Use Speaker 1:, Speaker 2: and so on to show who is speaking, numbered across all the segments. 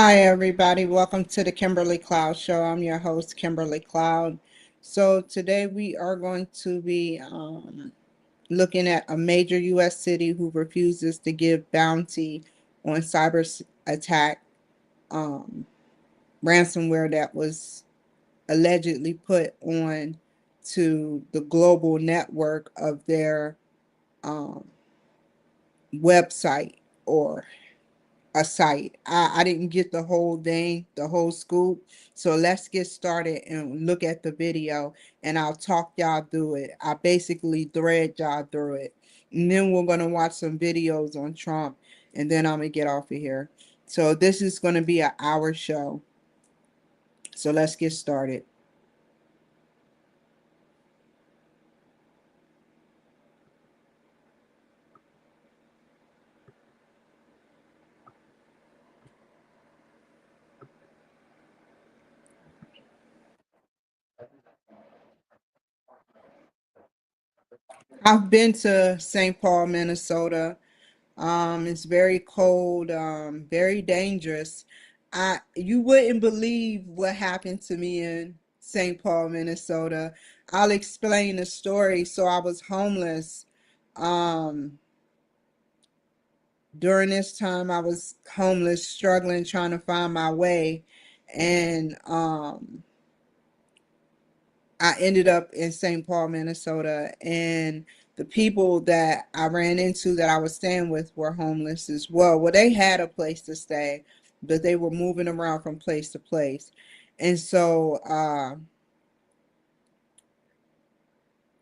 Speaker 1: Hi, everybody. Welcome to the Kimberly Cloud Show. I'm your host, Kimberly Cloud. So, today we are going to be looking at a major U.S. city who refuses to give bounty on cyber attack um, ransomware that was allegedly put on to the global network of their um, website or a site. I didn't get the whole thing, the whole scoop. So let's get started and look at the video and I'll talk y'all through it. I basically thread y'all through it. And then we're going to watch some videos on Trump and then I'm going to get off of here. So this is going to be an hour show. So let's get started. I've been to St. Paul, Minnesota. It's very cold, very dangerous. You wouldn't believe what happened to me in St. Paul, Minnesota. I'll explain the story. So I was homeless. Um, During this time, I was homeless, struggling, trying to find my way, and I ended up in St. Paul, Minnesota, and the people that I ran into that I was staying with were homeless as well. Well, they had a place to stay, but they were moving around from place to place. And so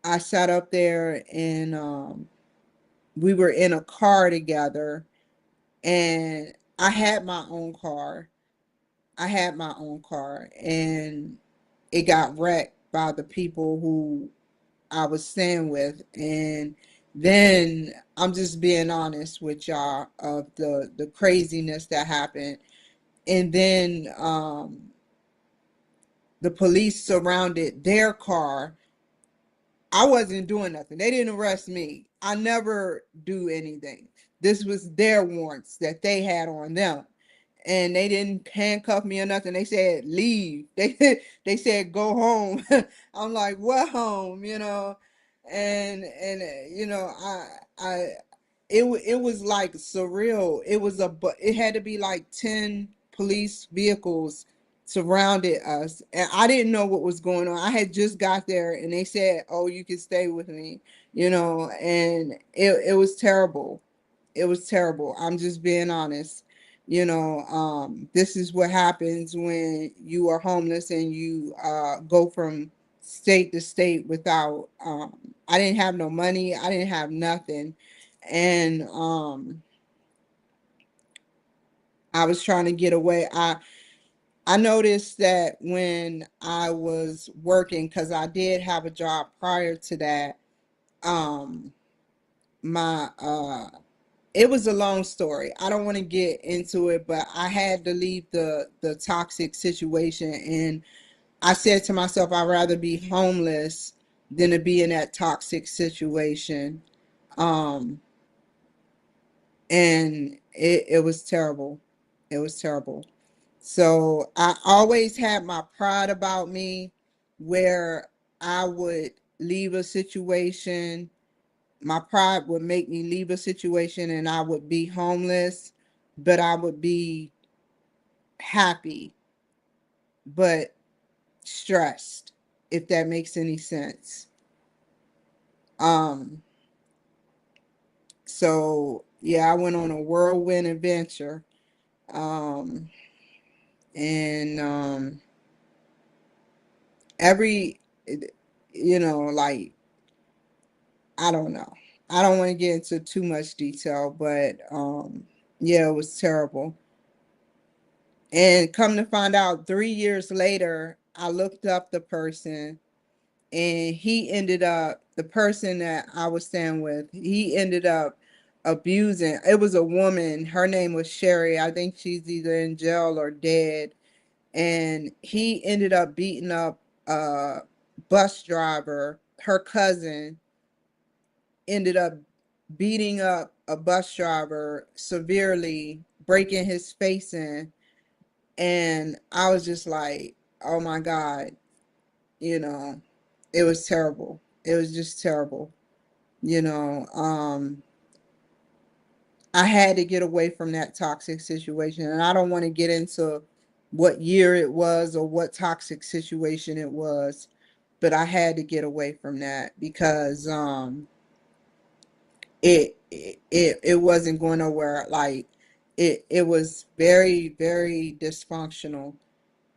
Speaker 1: I sat up there and we were in a car together, and I had my own car. I had my own car, and it got wrecked by the people who I was staying with. And then I'm just being honest with y'all of the craziness that happened. And then the police surrounded their car. I wasn't doing nothing. They didn't arrest me. I never do anything. This was their warrants that they had on them. And they didn't handcuff me or nothing. They said leave. They said go home. I'm like, what home? And I it was like surreal. It had to be like 10 police vehicles surrounded us, and I didn't know what was going on. I had just got there and they said, oh, you can stay with me, and it was terrible. It was terrible. I'm just being honest. This is what happens when you are homeless and you go from state to state without I didn't have no money. I didn't have nothing. And I was trying to get away. I noticed that when I was working, because I did have a job prior to that, um, my it was a long story. I don't want to get into it, but I had to leave the toxic situation, and I said to myself, I'd rather be homeless than to be in that toxic situation. Um, and it was terrible. It was terrible. So I always had my pride about me where I would leave a situation. My pride would make me leave a situation and I would be homeless, but I would be happy, but stressed, if that makes any sense. Um, so yeah, I went on a whirlwind adventure. Um, and every like, I don't know. I don't want to get into too much detail, but yeah, it was terrible. And come to find out 3 years later, I looked up the person, and the person that I was staying with, he ended up abusing. It was a woman. Her name was Sherry. I think she's either in jail or dead. And he ended up beating up a bus driver. Her cousin ended up beating up a bus driver severely, breaking his face in. And I was just like, oh my God, you know, it was terrible. It was just terrible. You know, I had to get away from that toxic situation. And I don't want to get into what year it was or what toxic situation it was, but I had to get away from that because it wasn't going nowhere. Like it was very, very dysfunctional,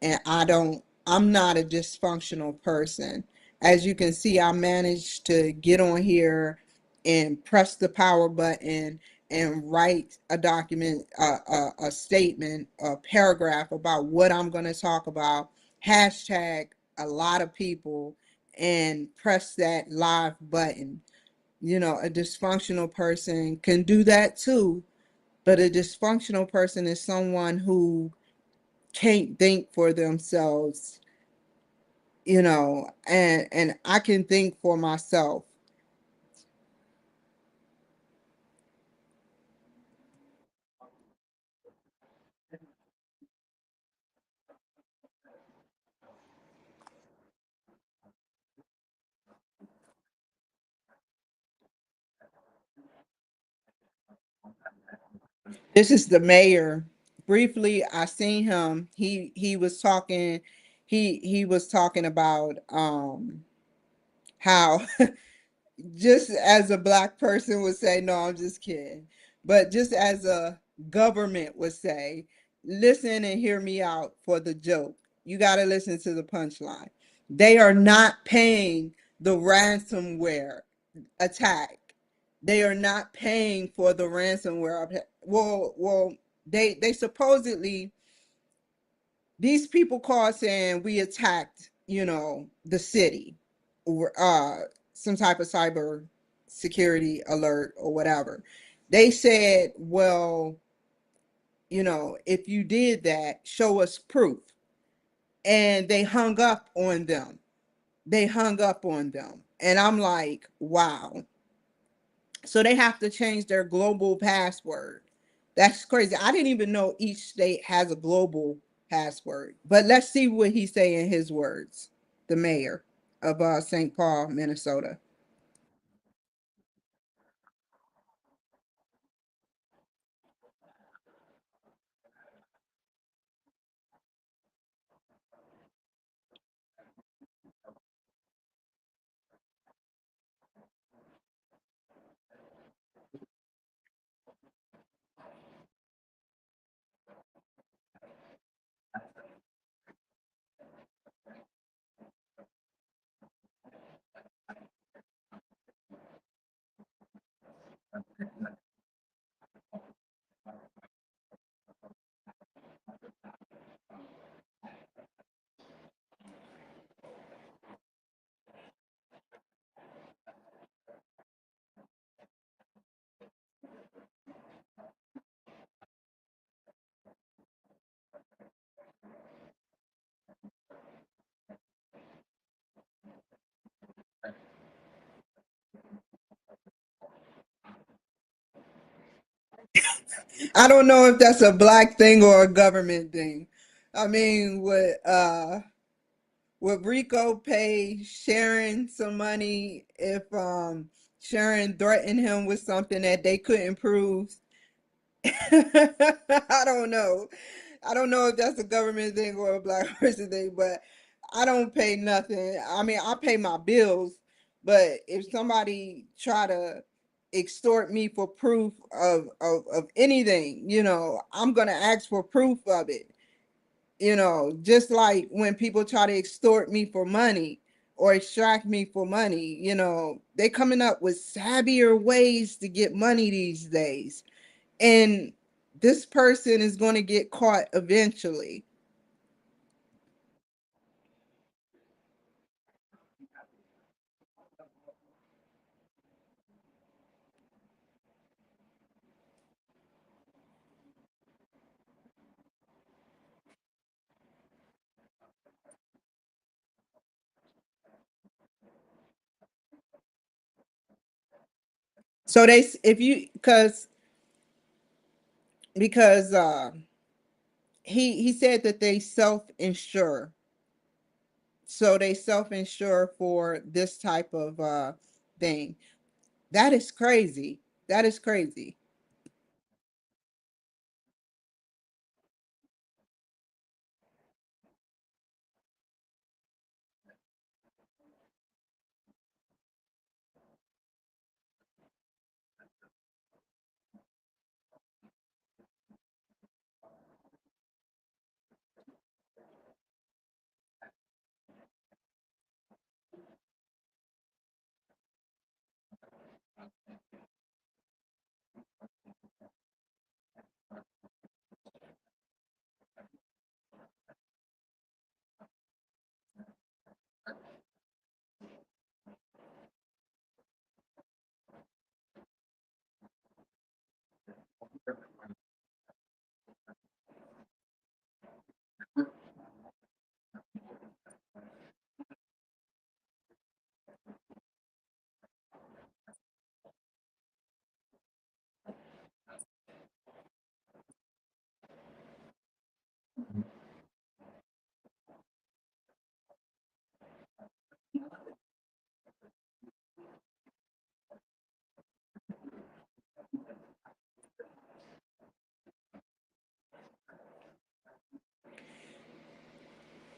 Speaker 1: and I'm not a dysfunctional person. As you can see, I managed to get on here and press the power button and write a document, a statement, a paragraph about what I'm going to talk about, hashtag a lot of people, and press that live button. You know, a dysfunctional person can do that too, but a dysfunctional person is someone who can't think for themselves, you know, and I can think for myself. This is the mayor. Briefly, I seen him. He was talking. He was talking about how just as a black person would say, no, I'm just kidding. But just as a government would say, listen and hear me out for the joke. You got to listen to the punchline. They are not paying the ransomware attack. They are not paying for the ransomware. Well, they supposedly, these people called saying we attacked, you know, the city, or some type of cyber security alert or whatever. They said, well, you know, if you did that, show us proof. And they hung up on them. They hung up on them. And I'm like, wow. So they have to change their global password. That's crazy. I didn't even know each state has a global password. But let's see what he say in his words. The mayor of St. Paul, Minnesota. I don't know if that's a black thing or a government thing. I mean, would Rico pay Sharon some money if Sharon threatened him with something that they couldn't prove? I don't know. I don't know if that's a government thing or a black person thing, but I don't pay nothing. I mean, I pay my bills, but if somebody try to extort me for proof of anything, you know, I'm gonna ask for proof of it. You know, just like when people try to extort me for money or extract me for money, you know, they coming up with savvier ways to get money these days, and this person is going to get caught eventually. So they, if you, because he said that they self-insure. So they self-insure for this type of thing. That is crazy. That is crazy.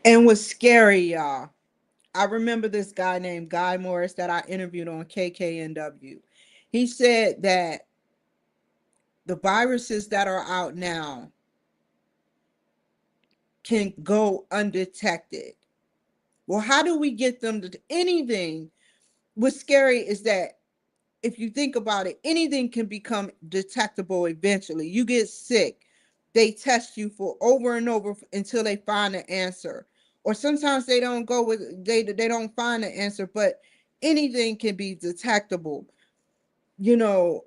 Speaker 1: And what's scary, y'all, I remember this guy named Guy Morris that I interviewed on KKNW. He said that the viruses that are out now can go undetected. Well, how do we get them to anything? What's scary is that if you think about it, anything can become detectable eventually. You get sick, they test you for over and over until they find the answer. Or sometimes they don't go with they don't find the answer, but anything can be detectable. You know,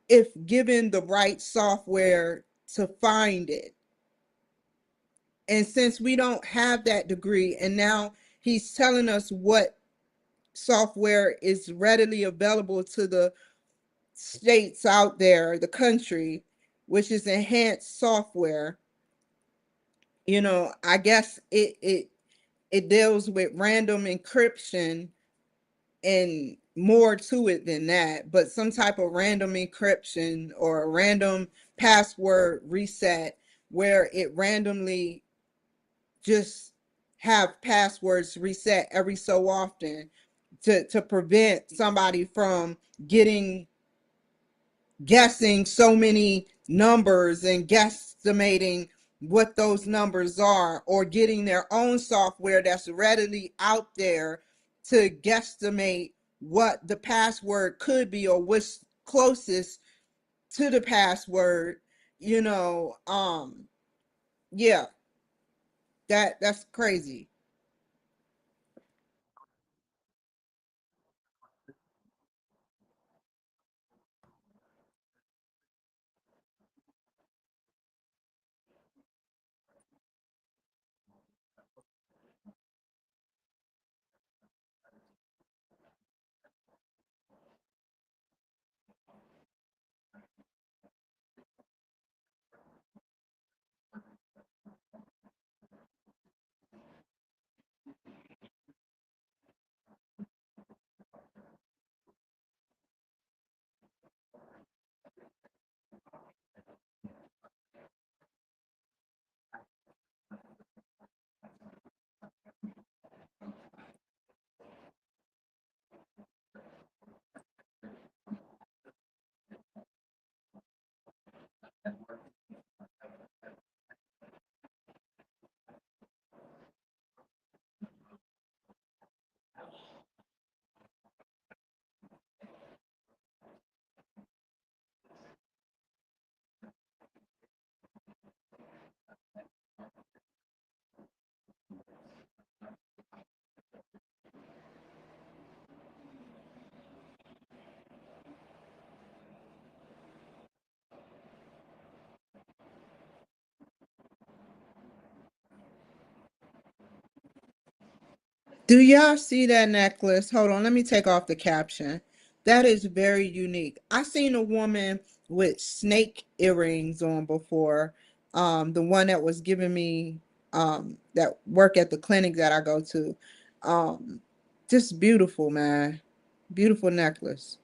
Speaker 1: if given the right software to find it. And since we don't have that degree, and now he's telling us what software is readily available to the states out there, the country, which is enhanced software. You know, I guess it deals with random encryption and more to it than that, but some type of random encryption or a random password reset where it randomly just have passwords reset every so often to prevent somebody from getting guessing so many numbers and guesstimating what those numbers are, or getting their own software that's readily out there to guesstimate what the password could be or what's closest to the password. you know um yeah, that's crazy. Do y'all see that necklace? Hold on, let me take off the caption. That is very unique. I seen a woman with snake earrings on before. the one that was giving me that work at the clinic that I go to. Um, just beautiful, man. Beautiful necklace.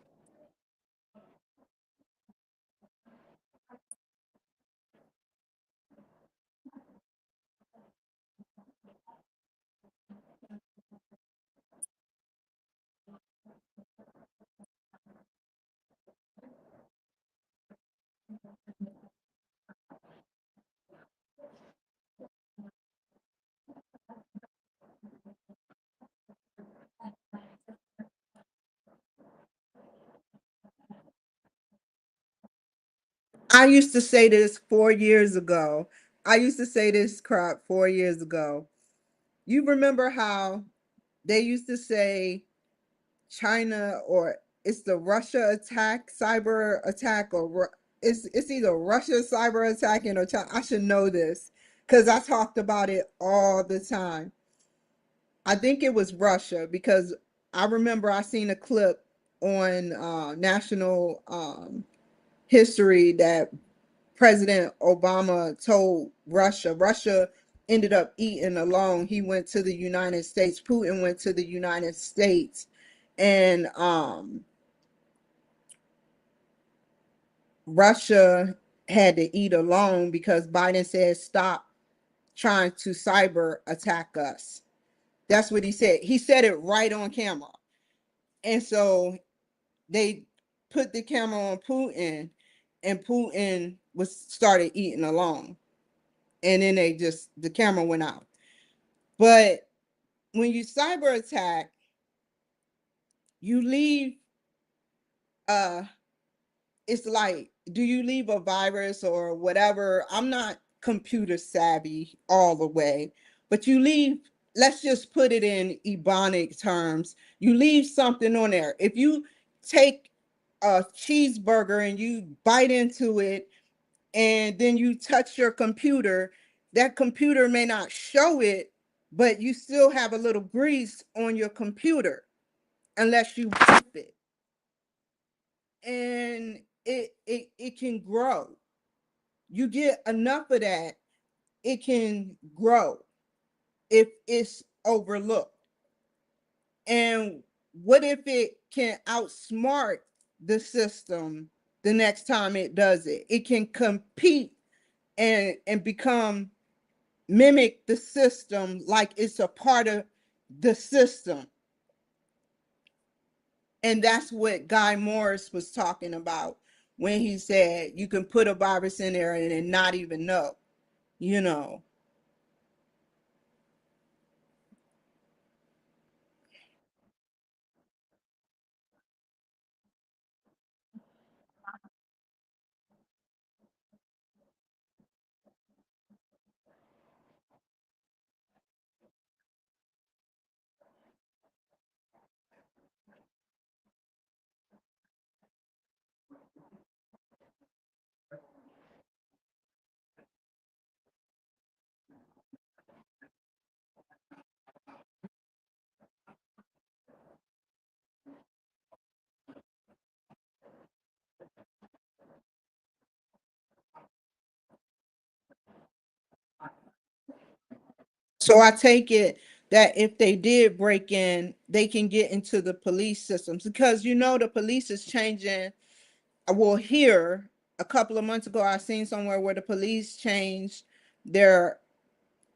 Speaker 1: I used to say this 4 years ago. I used to say this crap 4 years ago. You remember how they used to say China, or it's the Russia attack, cyber attack, or it's either Russia cyber attacking or China. I should know this because I talked about it all the time. I think it was Russia because I remember I seen a clip on national history that President Obama told Russia ended up eating alone. He went to the United States. Putin went to the United States, and Russia had to eat alone because Biden said stop trying to cyber attack us. That's what he said. He said it right on camera. And so they put the camera on Putin, and Putin was started eating alone. And then the camera went out. But when you cyber attack, you leave uh it's like, do you leave a virus or whatever? I'm not computer savvy all the way, but you leave, let's just put it in ebonic terms. You leave something on there. If you take a cheeseburger and you bite into it and then you touch your computer, that computer may not show it, but you still have a little grease on your computer unless you wipe it. And it can grow. You get enough of that, it can grow if it's overlooked. And what if it can outsmart the system the next time it does it? It can compete and become mimic the system like it's a part of the system. And that's what Guy Morris was talking about when he said you can put a virus in there and not even know, you know. So I take it that if they did break in, they can get into the police systems because the police is changing. Well, here a couple of months ago, I seen somewhere where the police changed their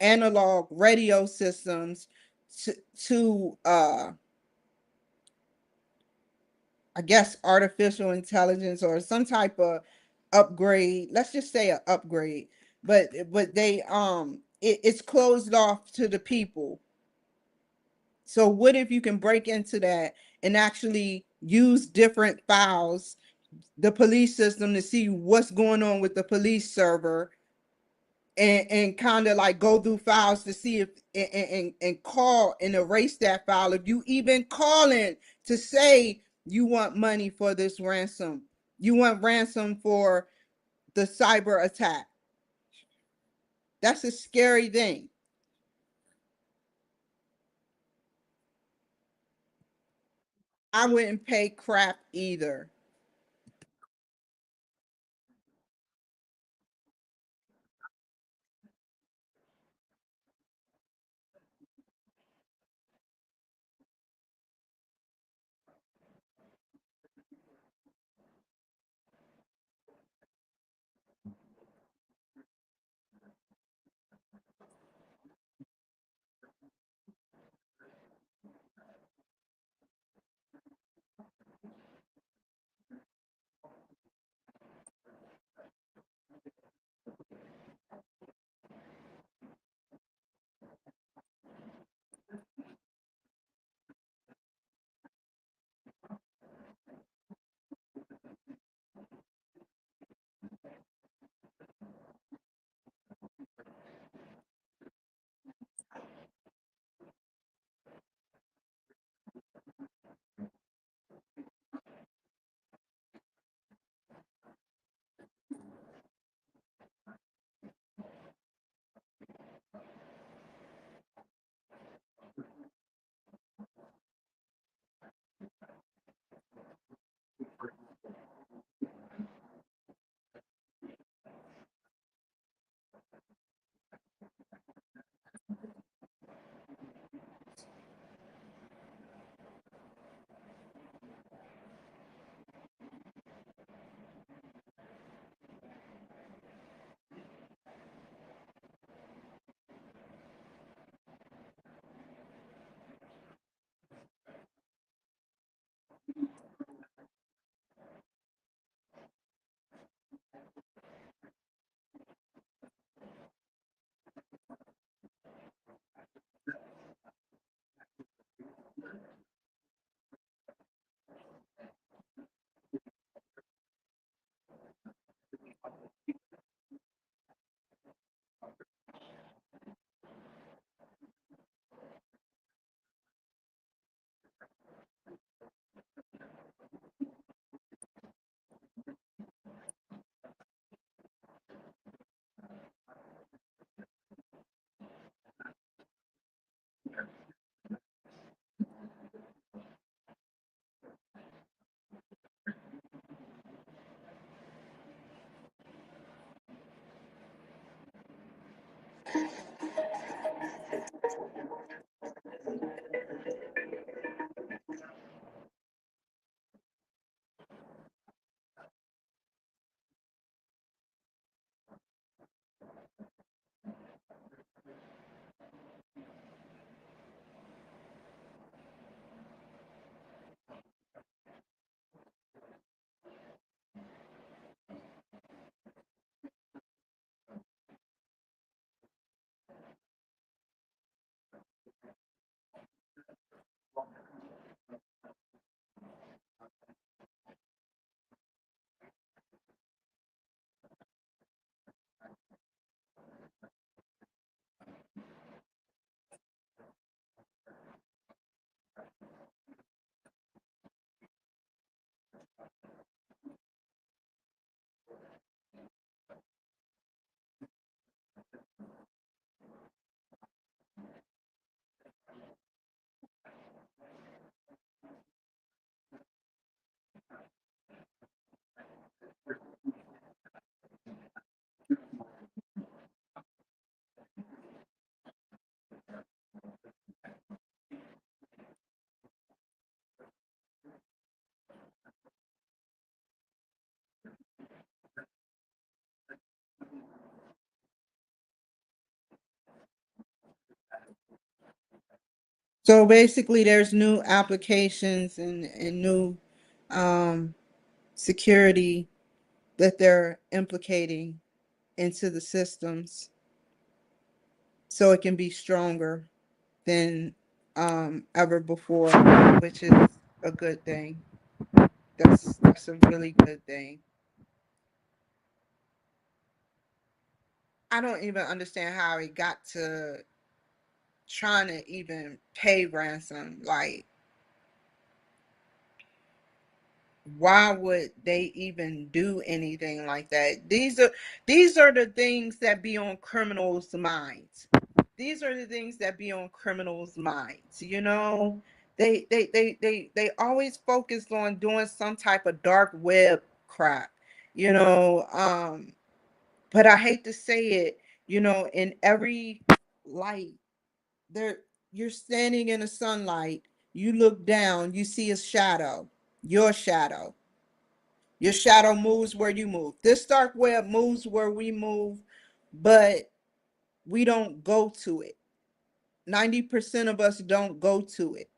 Speaker 1: analog radio systems to I guess artificial intelligence or some type of upgrade. Let's just say an upgrade. But they it's closed off to the people. So what if you can break into that and actually use different files, the police system, to see what's going on with the police server, and kind of like go through files to see if and call and erase that file if you even calling to say you want money for this ransom, you want ransom for the cyber attack. That's a scary thing. I wouldn't pay crap either. So basically, there's new applications and new um, security that they're implicating into the systems so it can be stronger than ever before, which is a good thing. That's a really good thing. I don't even understand how it got to trying to even pay ransom. Like, why would they even do anything like that? These are the things that be on criminals' minds. These are the things that be on criminals' minds. They always focus on doing some type of dark web crap. You know, but I hate to say it. In every light there, you're standing in the sunlight, you look down, you see a shadow, your shadow. Your shadow moves where you move. This dark web moves where we move, but we don't go to it. 90% of us don't go to it.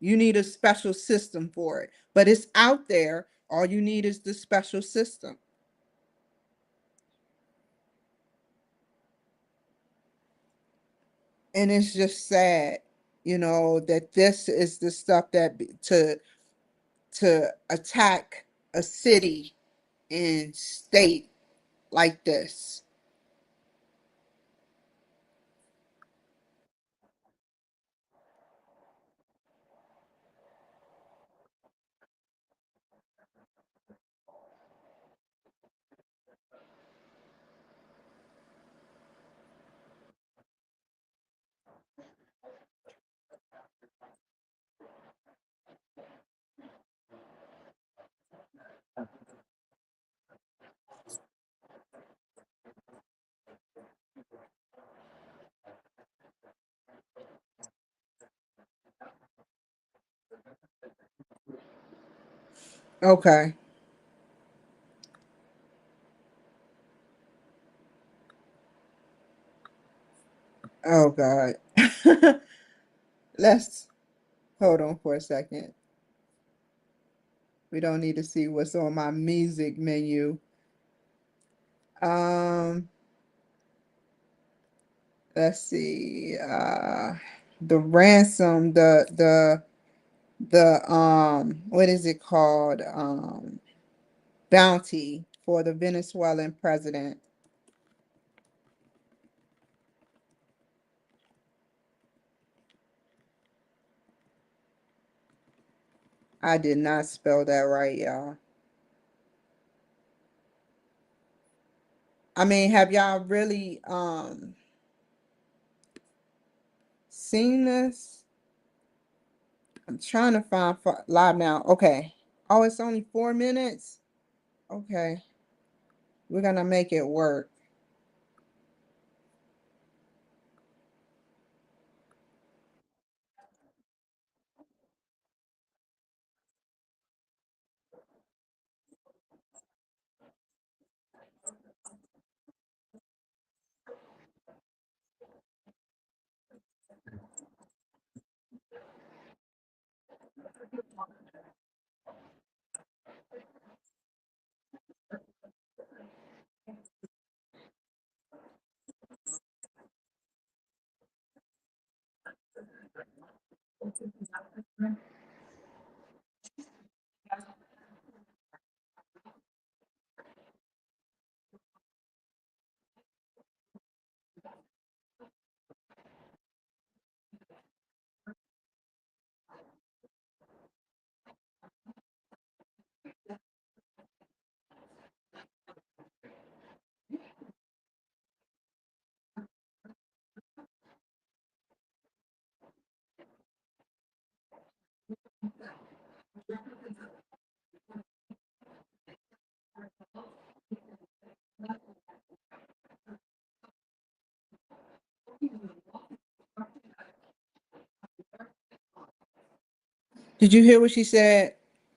Speaker 1: You need a special system for it, but it's out there. All you need is the special system. And it's just sad, that this is the stuff that to attack a city and state like this. Okay. Oh God. Let's hold on for a second. We don't need to see what's on my music menu. Um, let's see. The ransom, the what is it called? Bounty for the Venezuelan president. I did not spell that right, y'all. I mean, have y'all really seen this? I'm trying to find live now. Okay. Oh, it's only 4 minutes. Okay. We're gonna make it work. Did you hear what she said?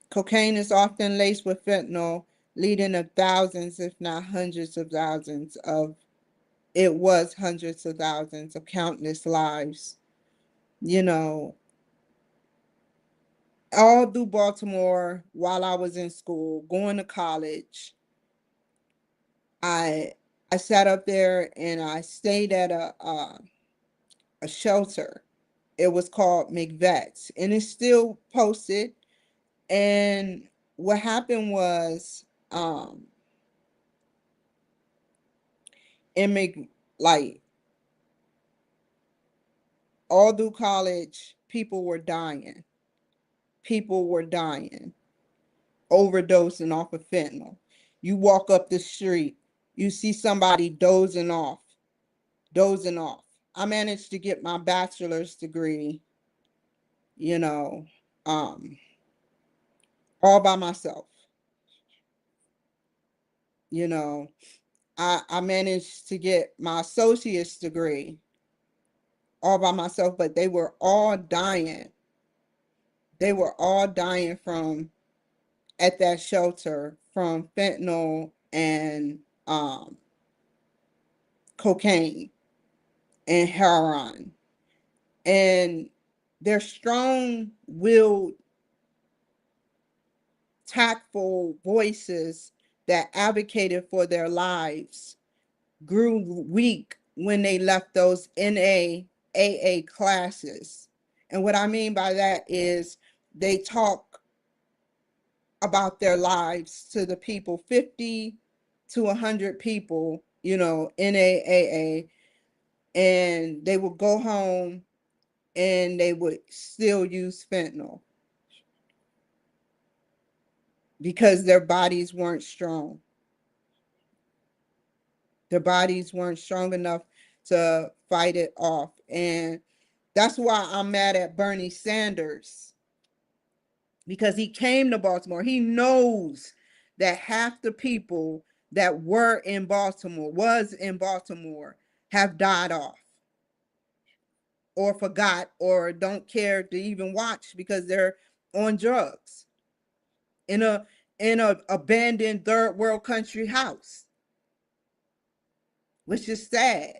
Speaker 1: Cocaine is often laced with fentanyl, leading to thousands, if not hundreds of thousands of, it was hundreds of thousands of countless lives. you know, all through Baltimore while I was in school, going to college. I I sat up there and I stayed at a shelter. It was called McVets, and it's still posted. And what happened was, in Mc like all through college, people were dying. People were dying, overdosing off of fentanyl. You walk up the street, you see somebody dozing off. I managed to get my bachelor's degree, you know, um, all by myself. You know, I managed to get my associate's degree all by myself, but they were all dying. They were all dying from at that shelter from fentanyl and cocaine and heroin. And their strong willed, tactful voices that advocated for their lives grew weak when they left those NAAA classes. And what I mean by that is they talk about their lives to the people, 50 to 100 people, NAAA, and they would go home and they would still use fentanyl because their bodies weren't strong. Their bodies weren't strong enough to fight it off. And that's why I'm mad at Bernie Sanders, because he came to Baltimore. He knows that half the people that was in Baltimore, have died off or forgot or don't care to even watch because they're on drugs in a abandoned third world country house, which is sad.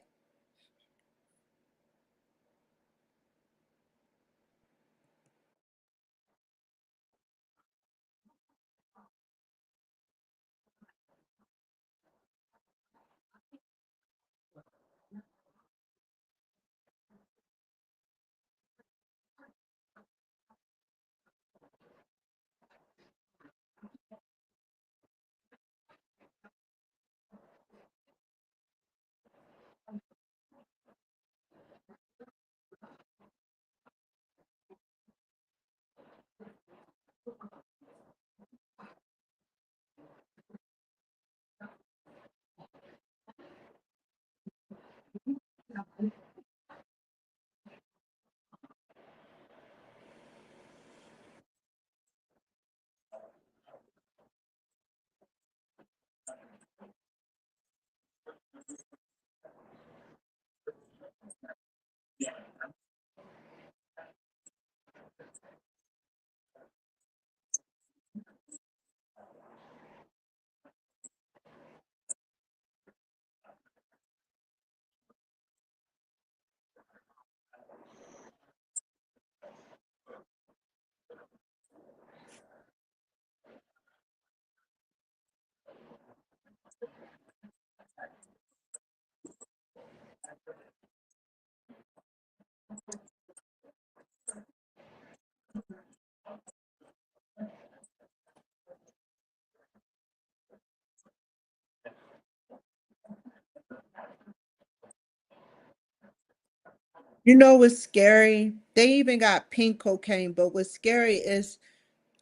Speaker 1: You know what's scary? They even got pink cocaine, but what's scary is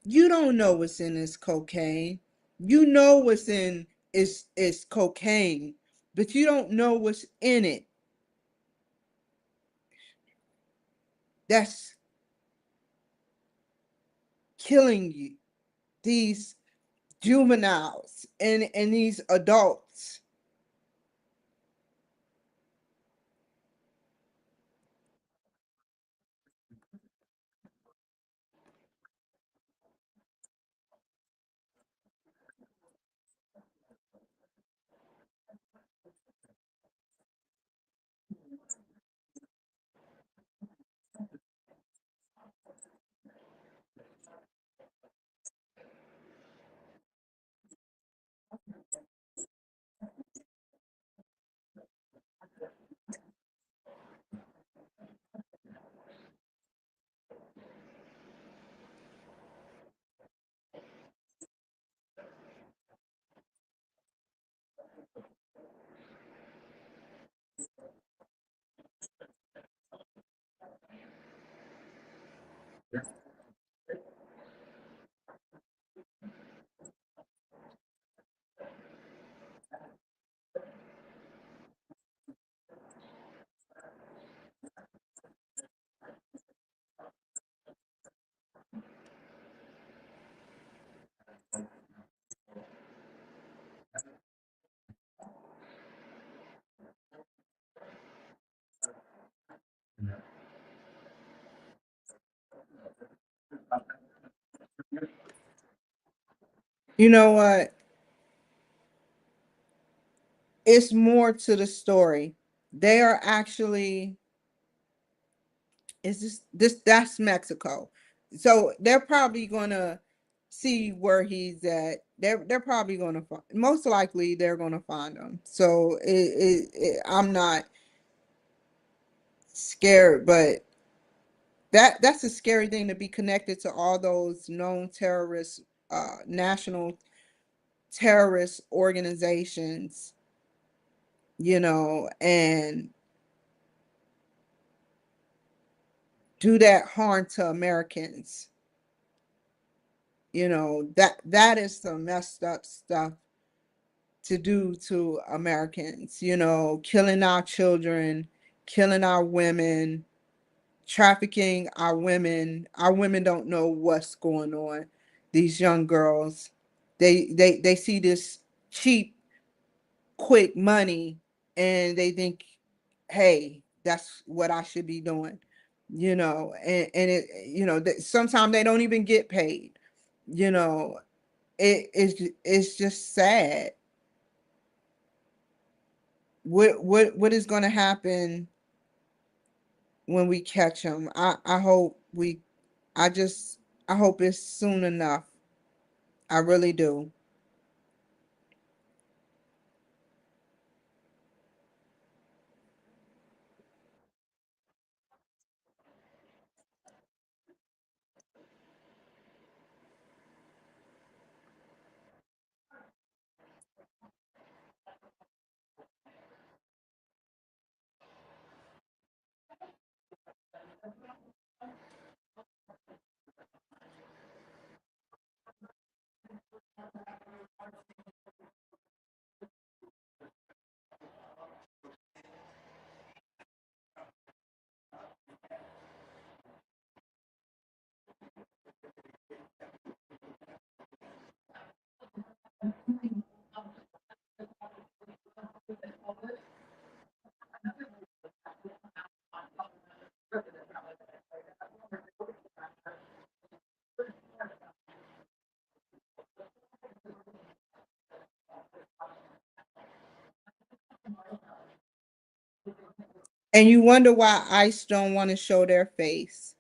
Speaker 1: you don't know what's in this cocaine. You know what's in is cocaine, but you don't know what's in it. That's killing you. These juveniles and these adults. You know what? It's more to the story. They are actually, is this that's Mexico. So they're probably gonna see where he's at. They're probably gonna find, most likely they're gonna find him. So I'm not scared, but that's a scary thing, to be connected to all those known terrorists, national terrorist organizations, and do that harm to Americans. That is some messed up stuff to do to Americans, killing our children, killing our women, trafficking our women. Our women don't know what's going on. These young girls, they see this cheap, quick money, and they think, hey, that's what I should be doing. And sometimes they don't even get paid. You know, it's just sad. What is going to happen when we catch them? I hope we I just I hope it's soon enough. I really do. And you wonder why ICE don't want to show their face,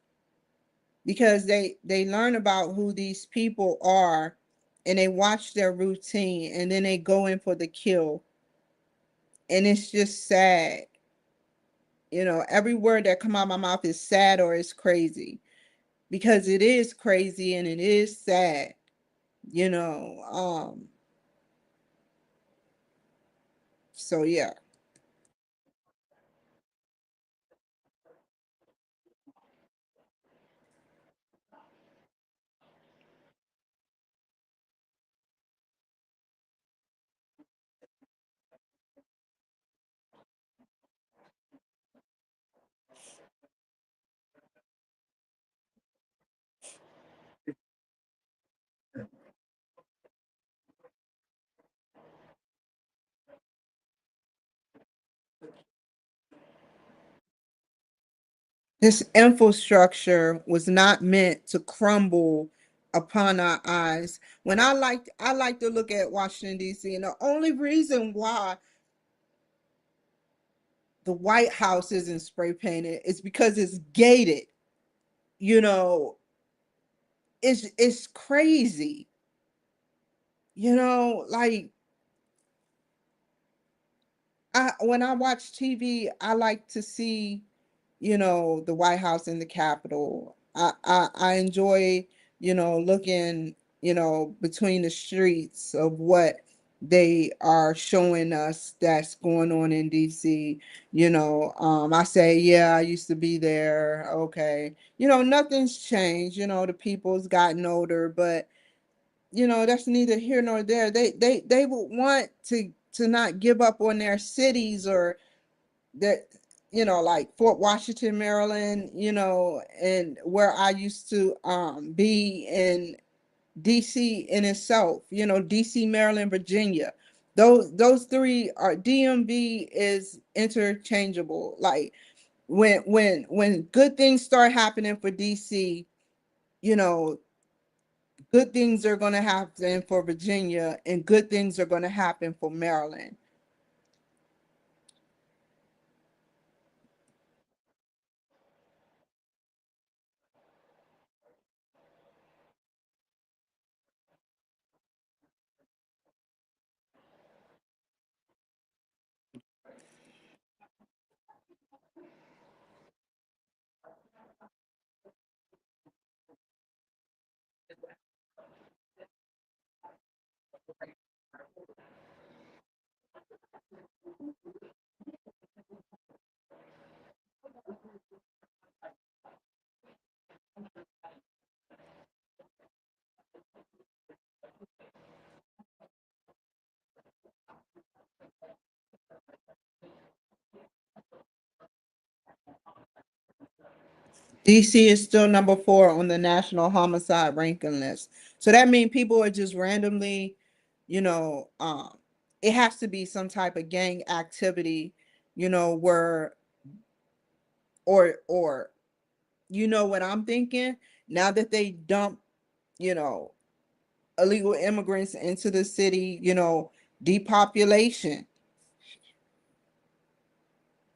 Speaker 1: because they learn about who these people are, and they watch their routine, and then they go in for the kill. And it's just sad. Every word that come out of my mouth is sad or it's crazy, because it is crazy and it is sad. you know um so yeah. This infrastructure was not meant to crumble upon our eyes. When I like to look at Washington D.C., and the only reason why the White House isn't spray painted is because it's gated. You know, it's crazy. Like, when I watch TV, I like to see, the White House and the Capitol. I enjoy, looking, between the streets of what they are showing us that's going on in DC. I say, yeah, I used to be there. Okay. Nothing's changed. The people's gotten older, but that's neither here nor there. They would want to not give up on their cities, or that, like Fort Washington, Maryland, and where I used to be in DC in itself, DC, Maryland, Virginia. Those three are, DMV is interchangeable. Like when good things start happening for DC, you know, good things are going to happen for Virginia, and good things are going to happen for Maryland. DC is still number 4 on the national homicide ranking list. So that means people are just randomly, you know, um, it has to be some type of gang activity, where, or what I'm thinking, now that they dump, you know, illegal immigrants into the city, depopulation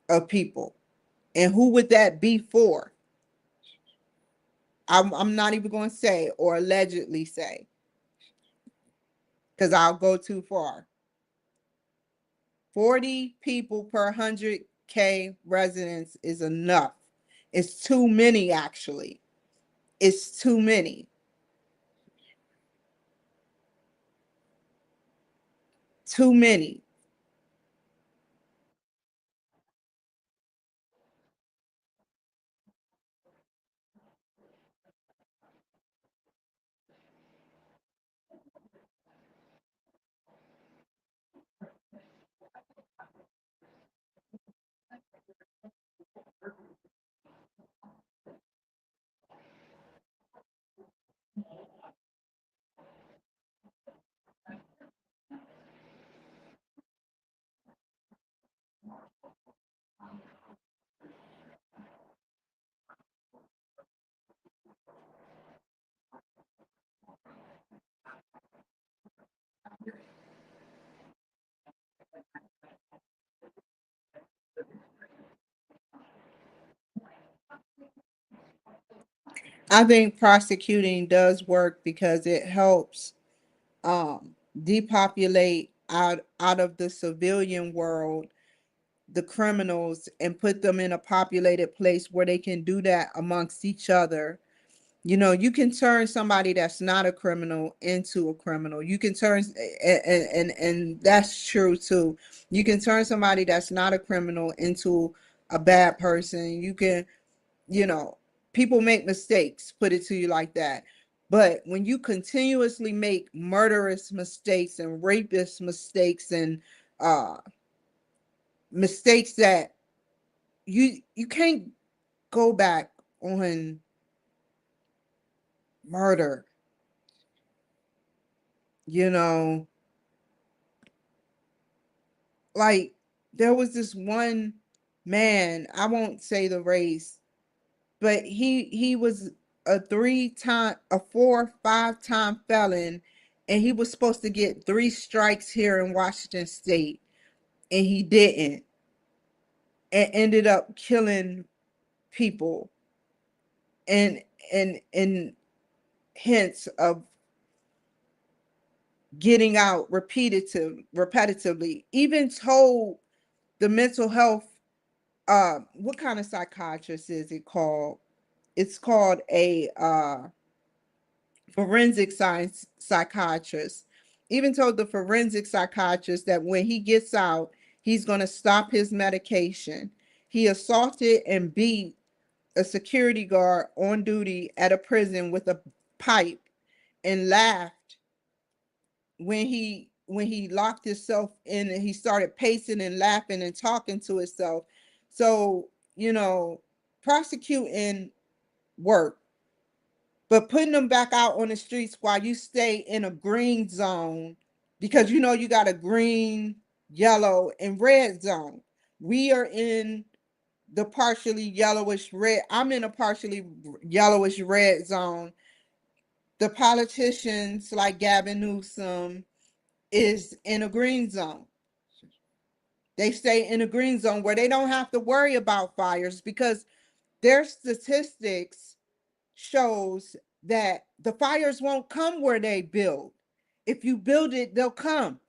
Speaker 1: of people. And who would that be for? I'm not even going to say, or allegedly say, because I'll go too far. 40 people per 100K residents is enough. It's too many, actually. It's too many. Too many. I think prosecuting does work because it helps depopulate out of the civilian world the criminals, and put them in a populated place where they can do that amongst each other. You can turn somebody that's not a criminal into a criminal. You can turn, and that's true too. You can turn somebody that's not a criminal into a bad person. You can, you know, people make mistakes, put it to you like that. But when you continuously make murderous mistakes and rapist mistakes, and uh mistakes that you can't go back on murder, you know like there was this one man, I won't say the race, but he was a 3 time, a 4 5 time felon, and he was supposed to get 3 strikes here in Washington state, and he didn't, and ended up killing people, and and hints of getting out repetitively, even told the mental health, what kind of psychiatrist is it called? It's called a forensic science psychiatrist. even told the forensic psychiatrist that when he gets out, he's going to stop his medication. He assaulted and beat a security guard on duty at a prison with a pipe and laughed when he locked himself in, and he started pacing and laughing and talking to himself. So, prosecuting work, but putting them back out on the streets while you stay in a green zone, because you got a green, yellow, and red zone. We are in the partially yellowish red. I'm in a partially yellowish red zone. The politicians like Gavin Newsom is in a green zone. They stay in a green zone where they don't have to worry about fires, because their statistics shows that the fires won't come where they build. If you build it, they'll come.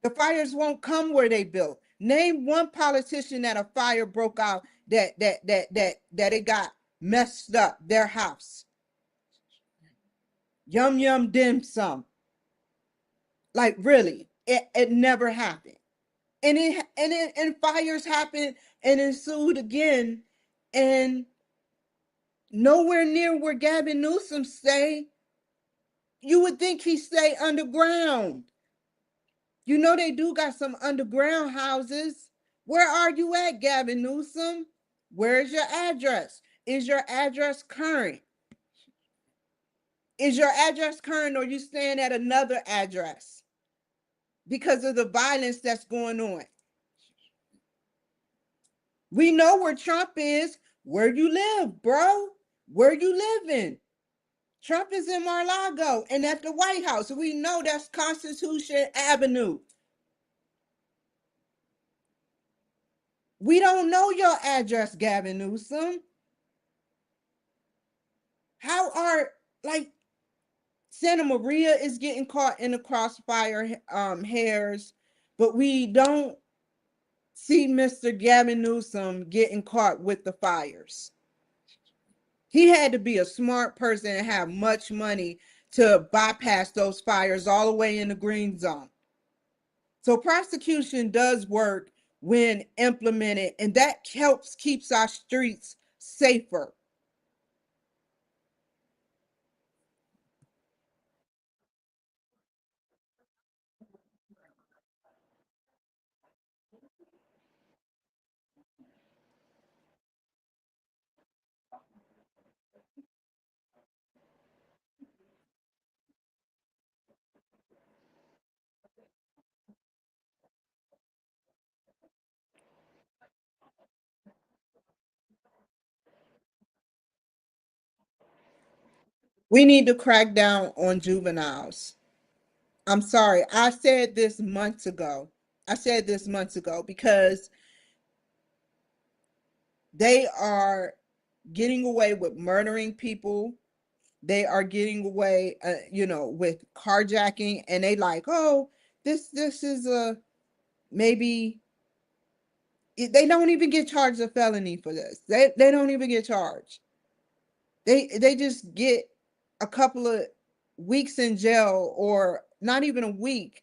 Speaker 1: The fires won't come where they build. Name one politician that a fire broke out that it got messed up their house. Yum yum dim sum. Like, really, it never happened. And fires happened and ensued again, and nowhere near where Gavin Newsom stay. You would think he stay underground. They do got some underground houses. Where are you at, Gavin Newsom? Where's your address? Is your address current? Is your address current, or you staying at another address because of the violence that's going on? We know where Trump is. Where you live, bro? Where you living? Trump is in Mar-a-Lago and at the White House. We know that's Constitution Avenue. We don't know your address, Gavin Newsom. How are, like, Santa Maria is getting caught in the crossfire hairs, but we don't see Mr. Gavin Newsom getting caught with the fires. He had to be a smart person and have much money to bypass those fires all the way in the green zone. So prosecution does work when implemented, and that helps keeps our streets safer. We need to crack down on juveniles. I'm sorry. I said this months ago. Because they are getting away with murdering people. They are getting away, with carjacking, and they like, oh, this is a maybe. They don't even get charged a felony for this. They don't even get charged. They just get a couple of weeks in jail, or not even a week,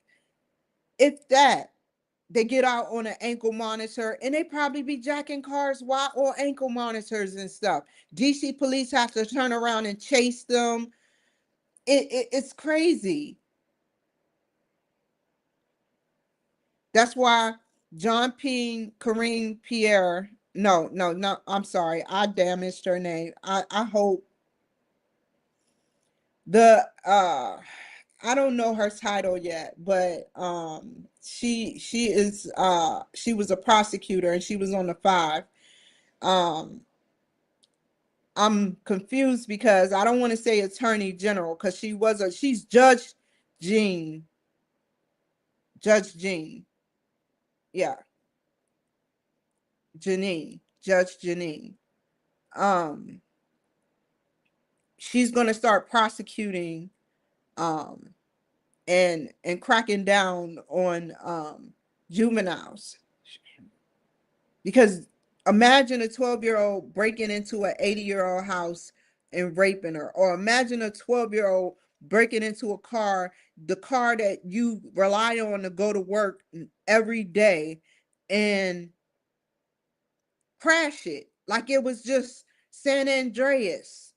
Speaker 1: if that. They get out on an ankle monitor, and they probably be jacking cars while on ankle monitors and stuff. DC police have to turn around and chase them. It's crazy. That's why John P. Corinne Pierre. No, no, no. I'm sorry. I damaged her name. I hope the I don't know her title yet, but she was a prosecutor, and she was on the five. Um I'm confused because I don't want to say attorney general, because she's Jean, Judge Jean. Yeah, Judge Janine. Um she's going to start prosecuting, um and cracking down on juveniles, because imagine a 12-year-old breaking into an 80-year-old house and raping her, or imagine a 12-year-old breaking into a car, the car that you rely on to go to work every day, and crash it like it was just San Andreas.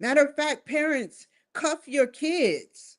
Speaker 1: Matter of fact, parents, cuff your kids.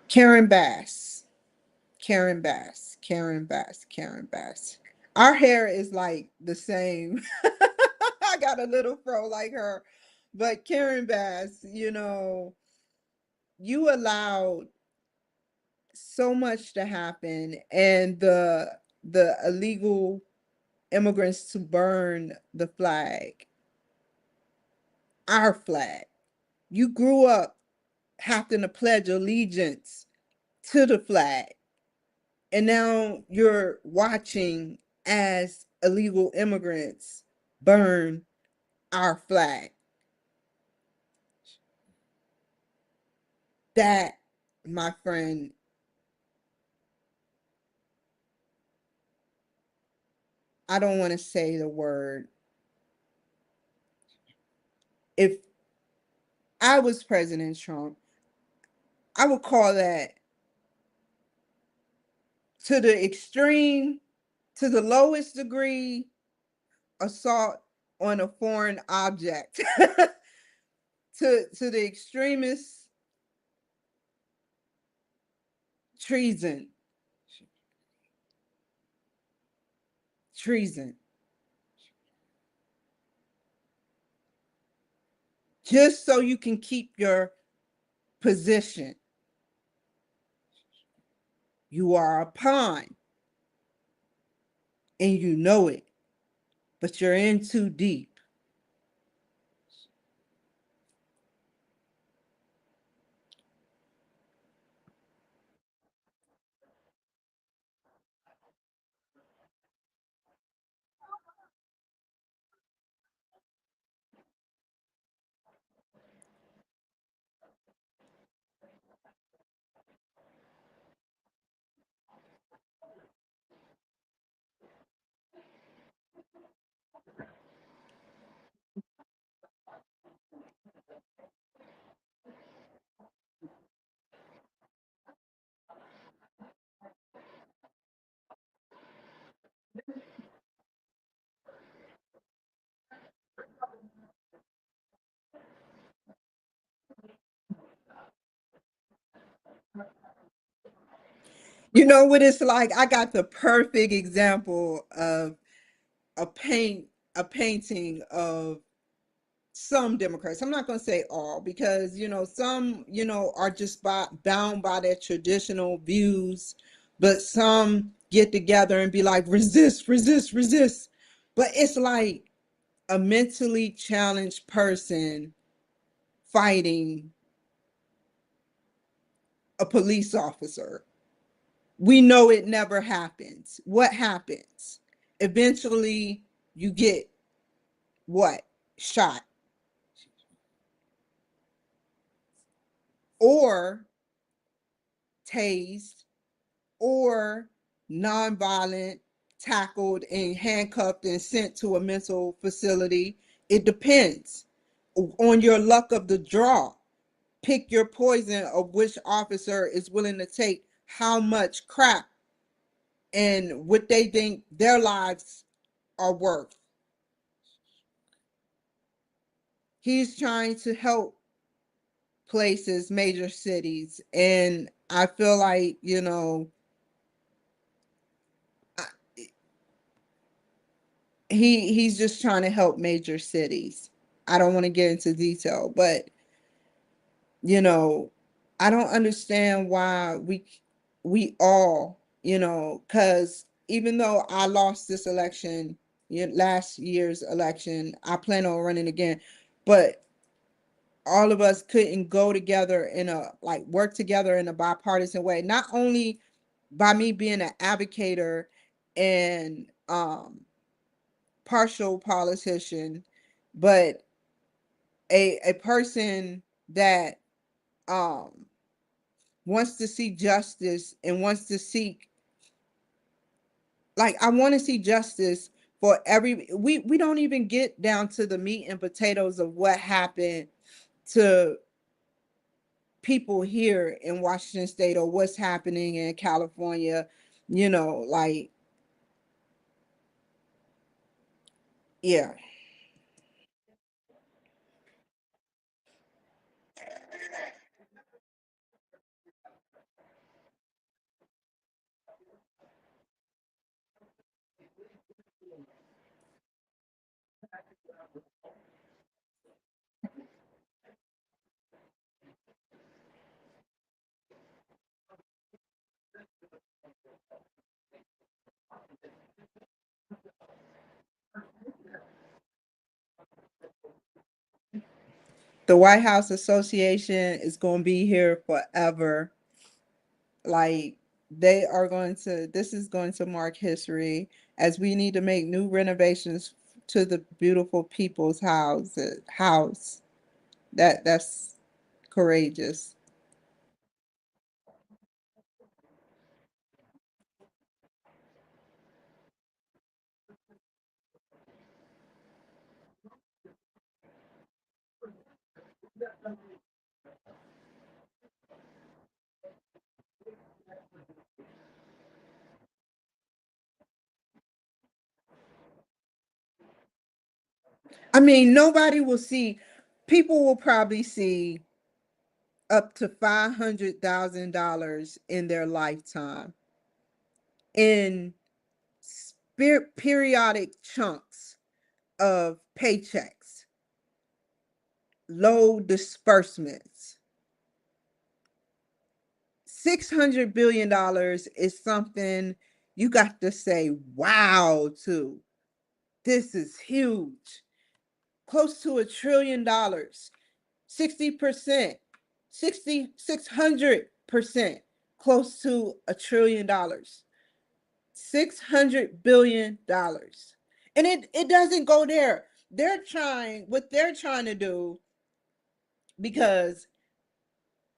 Speaker 1: Karen Bass. Karen Bass. Karen Bass. Karen Bass. Our hair is like the same. I got a little fro like her. But Karen Bass, you allowed so much to happen, and the illegal immigrants to burn the flag, our flag. You grew up having to pledge allegiance to the flag, and now you're watching as illegal immigrants burn our flag. That, my friend, I don't want to say the word. If I was President Trump, I would call that, to the extreme, to the lowest degree, assault on a foreign object. To the extremist, treason. Treason. Just so you can keep your position. You are a pawn and you know it, but you're in too deep. You know what it's like? I got the perfect example of a paint a painting of some Democrats. I'm not going to say all because some are just bound by their traditional views, but some get together and be like resist, resist, resist. But it's like a mentally challenged person fighting a police officer. We know it never happens. What happens? Eventually, you get what? Shot or tased or nonviolent, tackled and handcuffed and sent to a mental facility. It depends on your luck of the draw. Pick your poison of which officer is willing to take how much crap and what they think their lives are worth. He's trying to help places, major cities, and I feel like, he's just trying to help major cities. I don't want to get into detail, but you know, I don't understand why we all, cuz even though I lost this election, last year's election, I plan on running again, but all of us couldn't go together in a like work together in a bipartisan way. Not only by me being an advocator and partial politician, but a person that um wants to see justice and wants to seek, like, I want to see justice for we don't even get down to the meat and potatoes of what happened to people here in Washington State or what's happening in California, like, yeah. The White House Association is going to be here forever. Like, this is going to mark history as we need to make new renovations to the beautiful people's house. That's courageous. I mean, nobody will see, people will probably see up to $500,000 in their lifetime in periodic chunks of paychecks, low disbursements. $600 billion is something you got to say wow to. This is huge. Close to $1 trillion, 60%, 600%, close to $1 trillion, $600 billion. And it doesn't go there. They're trying to do, because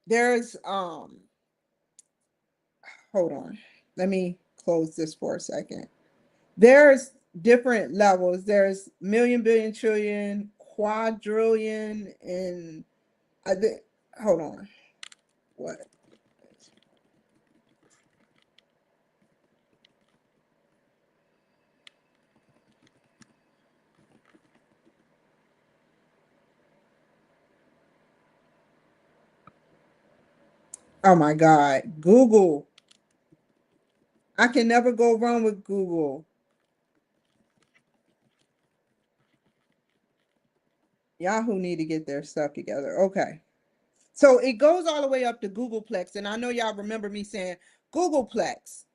Speaker 1: there's hold on. Let me close this for a second. There's different levels. There's million, billion, trillion, quadrillion, and I think, hold on. What? Oh my God. Google. I can never go wrong with Google. Yahoo need to get their stuff together. Okay. So it goes all the way up to Googleplex. And I know y'all remember me saying Googleplex,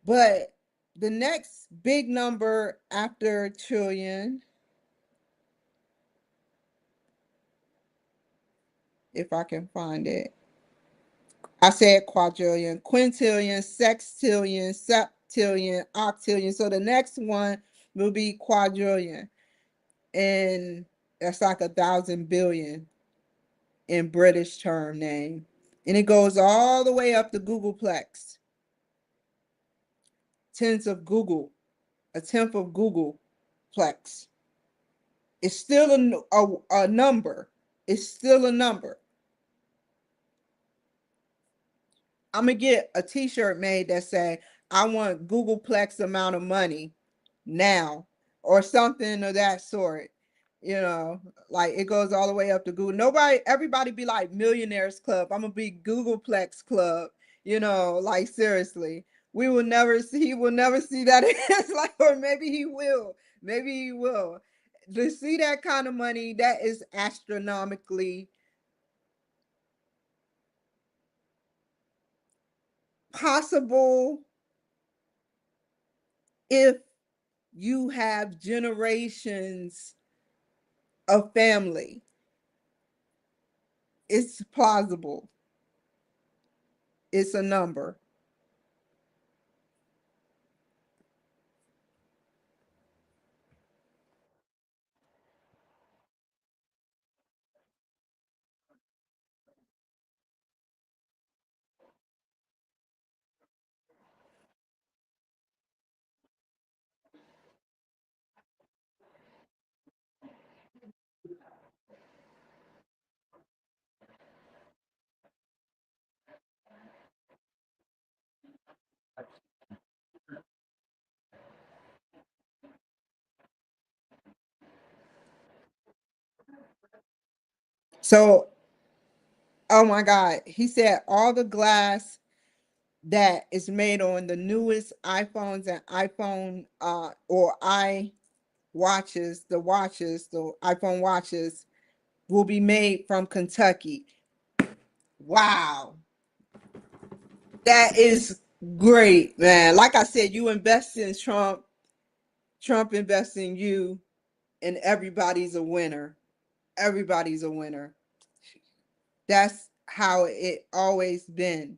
Speaker 1: but the next big number after trillion, if I can find it, I said quadrillion, quintillion, sextillion, septillion, octillion. So the next one will be quadrillion. And that's like 1,000 billion in British term name. And it goes all the way up to Googleplex. Tens of Google, a tenth of Googleplex. It's still a number. It's still a number. I'm gonna get a T-shirt made that say, "I want Googleplex amount of money now," or something of that sort. You know, like it goes all the way up to Google. Everybody be like Millionaires Club. I'm gonna be Googleplex Club. You know, like seriously, he will never see that. It's like, or maybe he will. Maybe he will. To see that kind of money, that is astronomically possible if you have generations of family. It's plausible. It's a number. So, oh my God, he said all the glass that is made on the newest iPhones and iPhone or I watches, the iPhone watches will be made from Kentucky. Wow. That is great, man. Like I said, you invest in Trump, Trump invests in you, and everybody's a winner. Everybody's a winner. That's how it always been.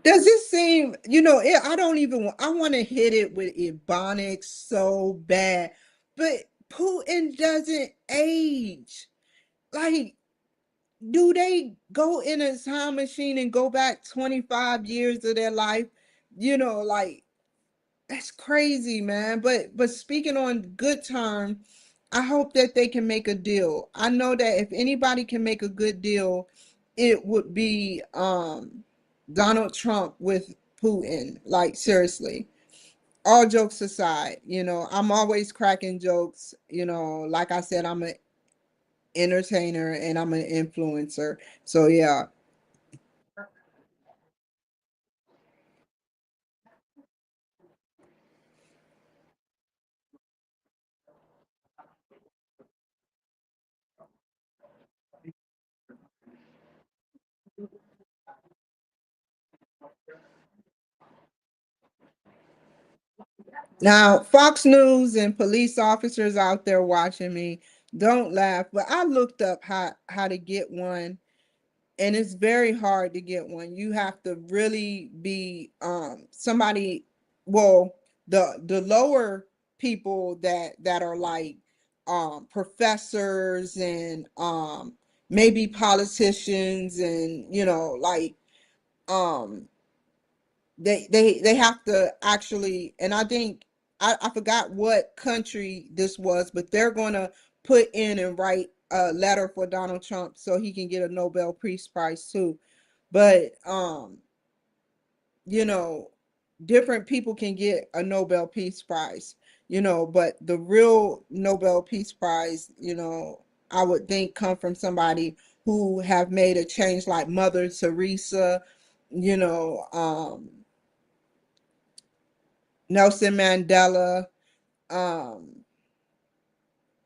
Speaker 1: Does it seem, I don't even, I want to hit it with Ebonics so bad, but Putin doesn't age. Like, do they go in a time machine and go back 25 years of their life? Like, that's crazy, man. But speaking on good terms, I hope that they can make a deal. I know that if anybody can make a good deal, it would be Donald Trump with Putin. Like seriously. All jokes aside, I'm always cracking jokes. Like I said, I'm a entertainer and I'm an influencer. So yeah. Now, Fox News and police officers out there watching me, don't laugh, but I looked up how to get one, and it's very hard to get one. You have to really be somebody, well, the lower people that are like professors and maybe politicians, and like um they have to actually, and I think I forgot what country this was, but they're going to put in and write a letter for Donald Trump so he can get a Nobel Peace Prize too. But you know, different people can get a Nobel Peace Prize, but the real Nobel Peace Prize, I would think come from somebody who have made a change, like Mother Teresa, you know, um Nelson Mandela, um,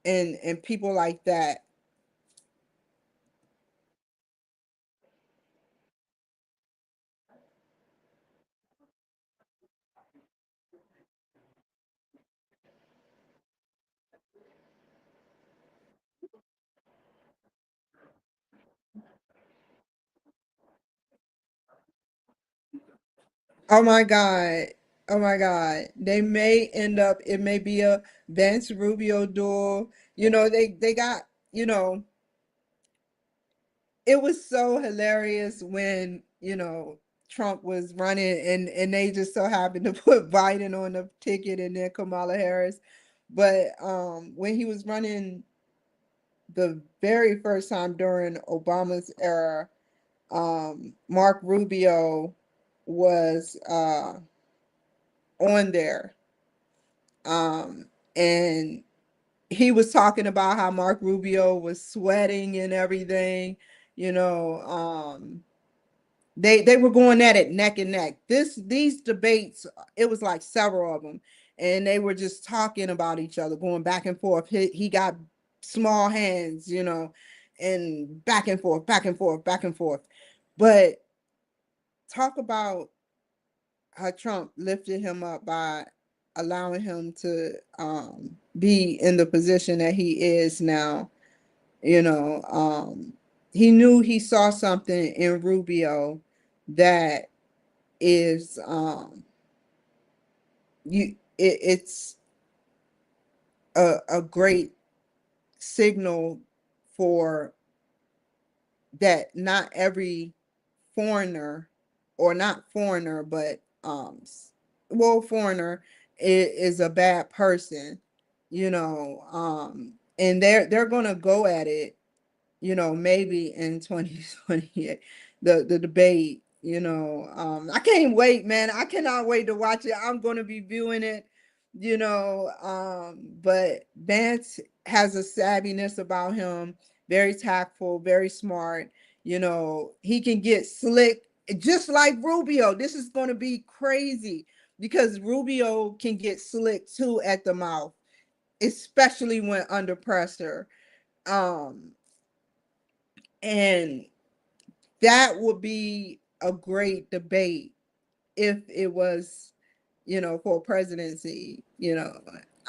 Speaker 1: and people like that. Oh my God. Oh my God. They may end up, it may be a Vance Rubio duel. They got, you know, it was so hilarious when, Trump was running and they just so happened to put Biden on the ticket and then Kamala Harris. But when he was running the very first time during Obama's era, Mark Rubio was on there, and he was talking about how Mark Rubio was sweating and everything. You know, they were going at it neck and neck. These debates, it was like several of them, and they were just talking about each other, going back and forth. He got small hands, and back and forth, back and forth, back and forth. But talk about how Trump lifted him up by allowing him to be in the position that he is now. You know, he knew he saw something in Rubio that is it's a great signal for that not every foreigner, or not foreigner, but well, foreigner is a bad person, and they're gonna go at it, maybe in 2028, the debate, I can't wait, man. I cannot wait to watch it. I'm going to be viewing it, but Vance has a savviness about him, very tactful, very smart. He can get slick, just like Rubio. This is going to be crazy because Rubio can get slick too at the mouth, especially when under pressure. Um, and that would be a great debate if it was, for presidency.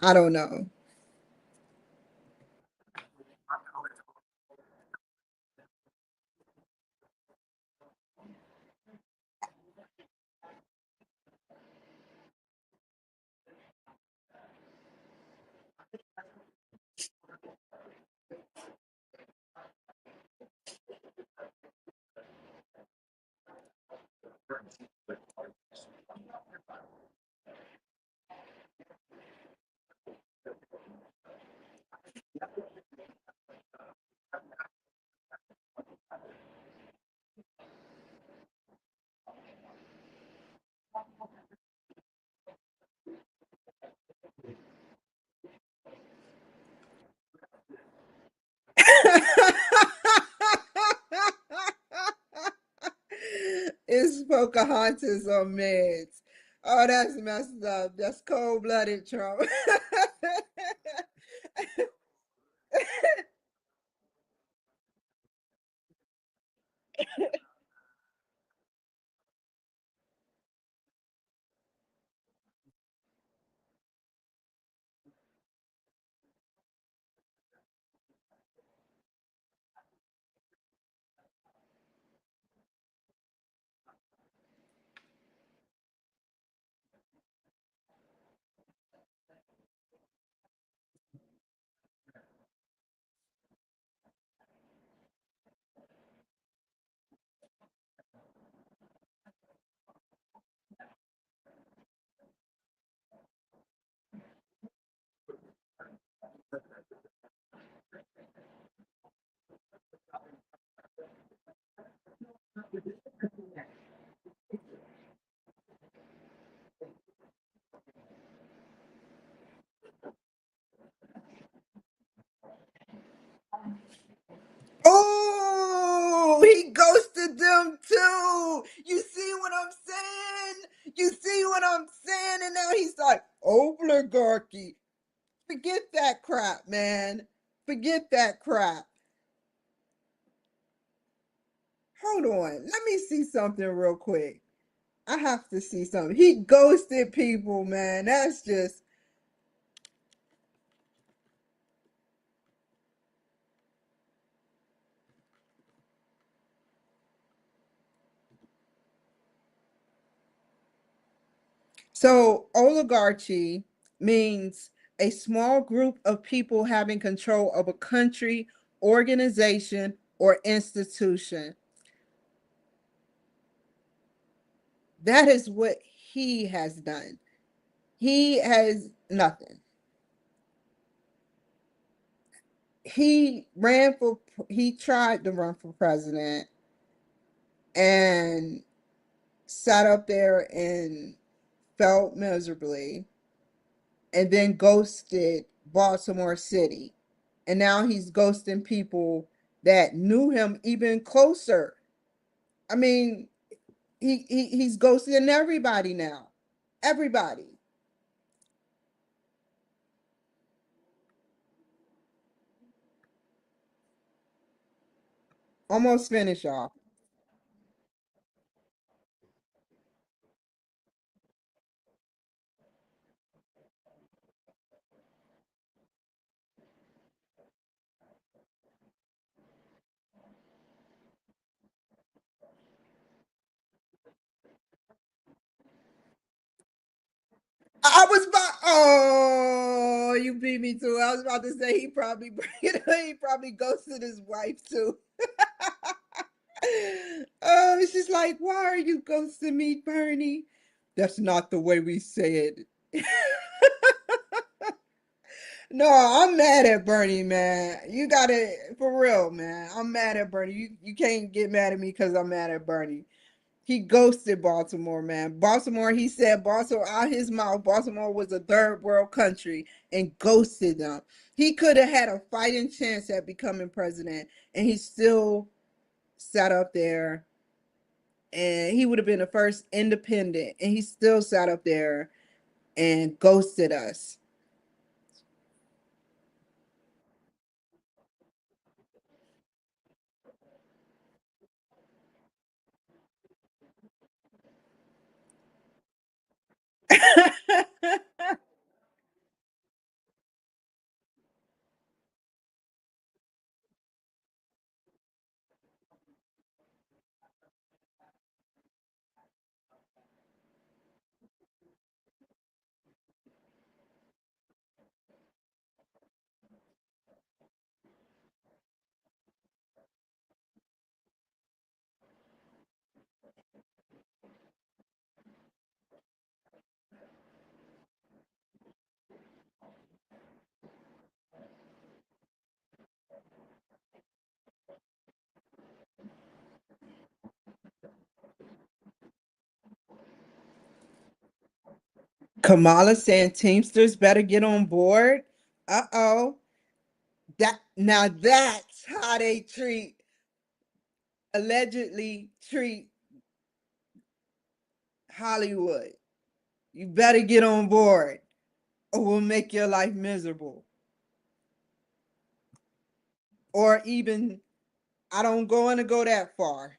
Speaker 1: I don't know. Pocahontas on meds. Oh, that's messed up. That's cold-blooded Trump. Oh, he ghosted them too. You see what I'm saying? You see what I'm saying? And now he's like, oligarchy. Forget that crap, man. Forget that crap. Hold on. Let me see something real quick. I have to see something. He ghosted people, man. That's just so. Oligarchy means a small group of people having control of a country, organization, or institution. That is what he has done. He has nothing. He ran for, he tried to run for president and sat up there and felt miserably and then ghosted Baltimore City. And now he's ghosting people that knew him even closer. I mean, he's ghosting everybody now. Everybody. Almost finished, y'all. I was about, oh, you beat me too. I was about to say he probably he probably ghosted his wife too. Oh, she's like, why are you ghosting me, Bernie? That's not the way we say it. No, I'm mad at Bernie, man. You gotta, for real, man. I'm mad at Bernie. You can't get mad at me because I'm mad at Bernie. He ghosted Baltimore, man. Baltimore, he said Baltimore out his mouth. Baltimore was a third world country and ghosted them. He could have had a fighting chance at becoming president, and he still sat up there and he would have been the first independent, and he still sat up there and ghosted us. Kamala saying Teamsters better get on board. Uh-oh. That now that's how they treat allegedly treat Hollywood, you better get on board or we'll make your life miserable. Or even, I don't want to go that far.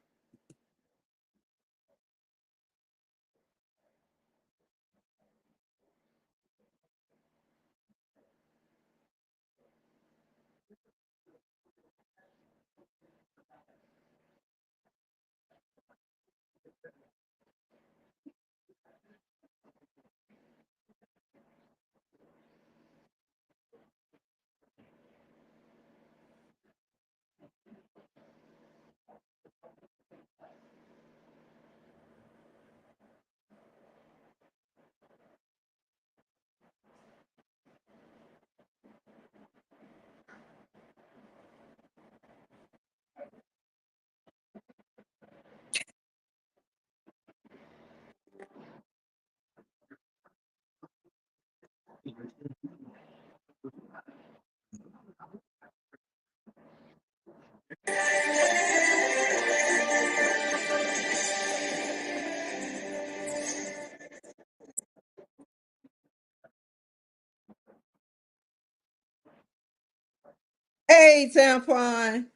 Speaker 1: Hey, tampon,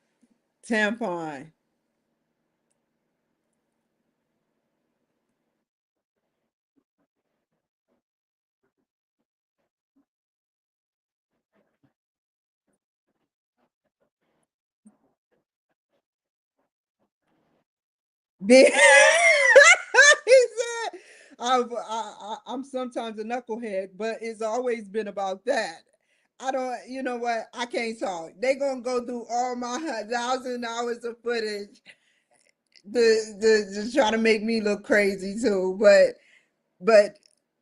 Speaker 1: tampon. He said, I'm sometimes a knucklehead, but it's always been about that. I don't, you know what? I can't talk. They gonna go through all my 1,000 hours of footage to try to make me look crazy too. But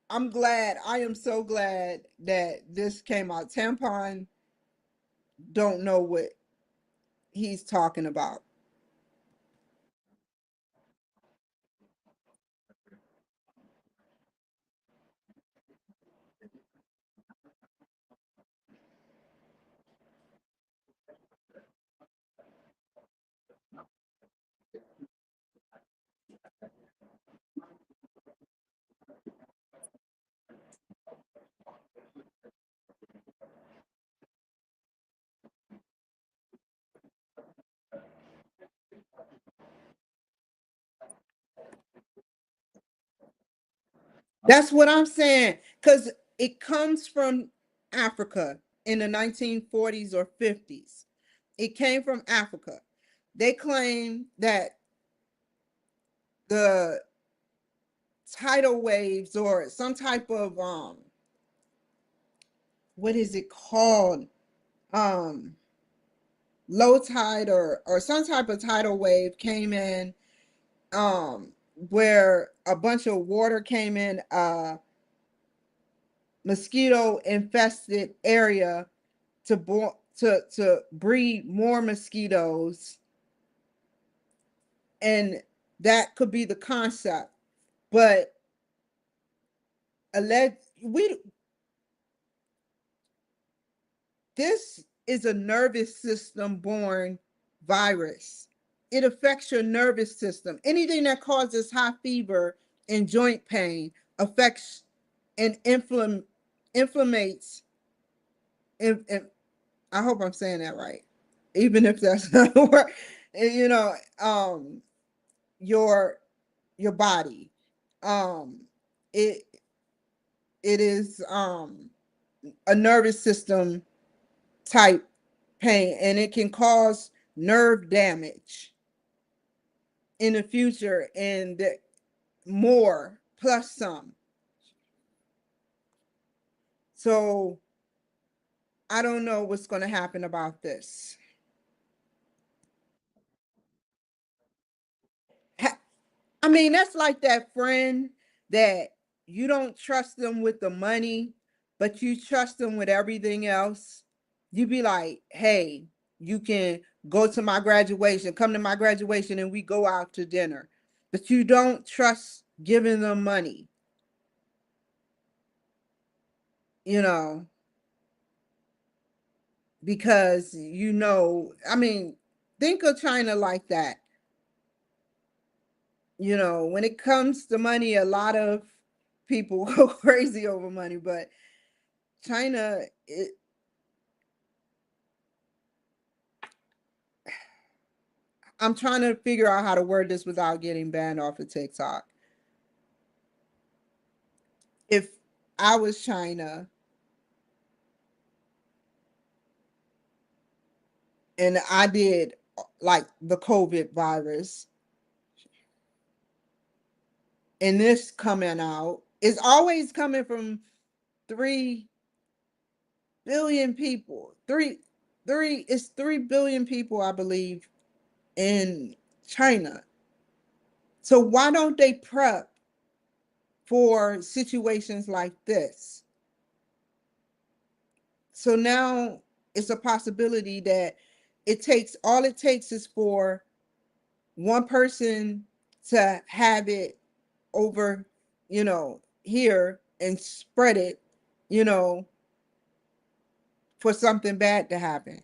Speaker 1: I'm glad. I am so glad that this came out. Tampon don't know what he's talking about. That's what I'm saying. Because it comes from Africa in the 1940s or 50s. It came from Africa. They claim that the tidal waves or some type of what is it called? Um Low tide or some type of tidal wave came in where a bunch of water came in mosquito infested area to breed more mosquitoes, and that could be the concept. But alleged we this is a nervous system born virus. It affects your nervous system. Anything that causes high fever and joint pain affects and inflammates. And I hope I'm saying that right, even if that's not a word. You know, your your body. Um, it it is a nervous system type pain, and it can cause nerve damage in the future and more plus some. So I don't know what's going to happen about this. I mean, that's like that friend that you don't trust them with the money, but you trust them with everything else. You be like, hey, you can go to my graduation, come to my graduation, and we go out to dinner. But you don't trust giving them money, you know, because I mean, think of China like that. you know, when it comes to money, a lot of people go crazy over money, but China, I'm trying to figure out how to word this without getting banned off of TikTok. If I was China and I did like the COVID virus and this coming out, it's always coming from 3 billion people. It's 3 billion people, I believe, in China. So why don't they prep for situations like this? So now it's a possibility that it takes is for one person to have it over, here and spread it, you know, for something bad to happen.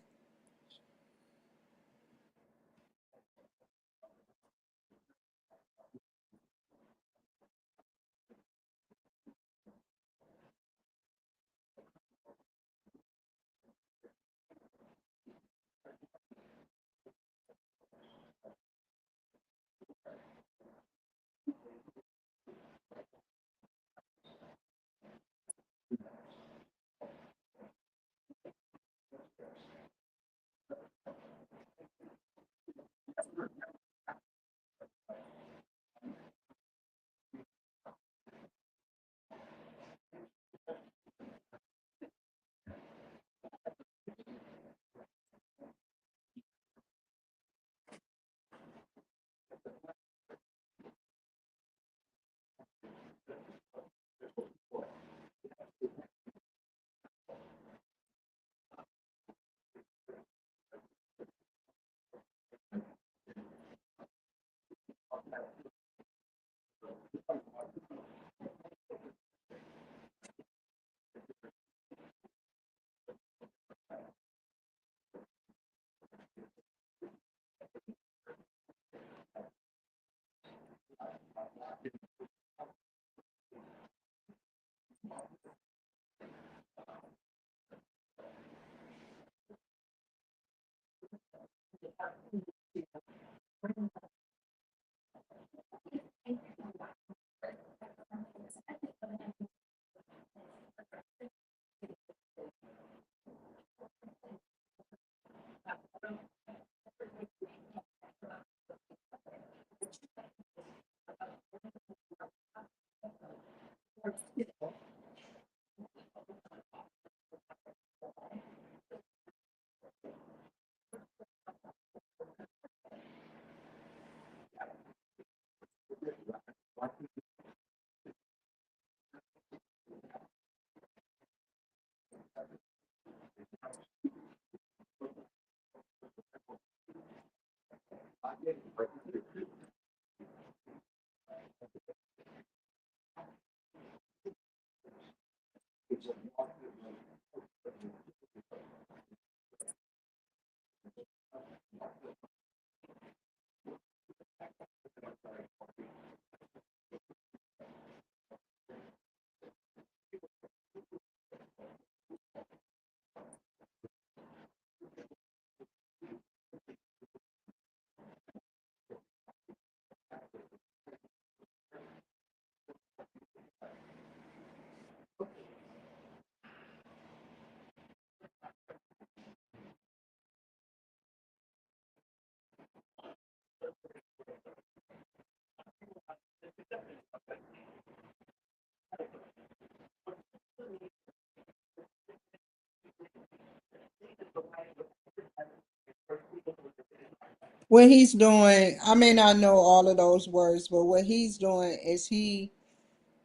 Speaker 1: What he's doing, I may not know all of those words, but what he's doing is he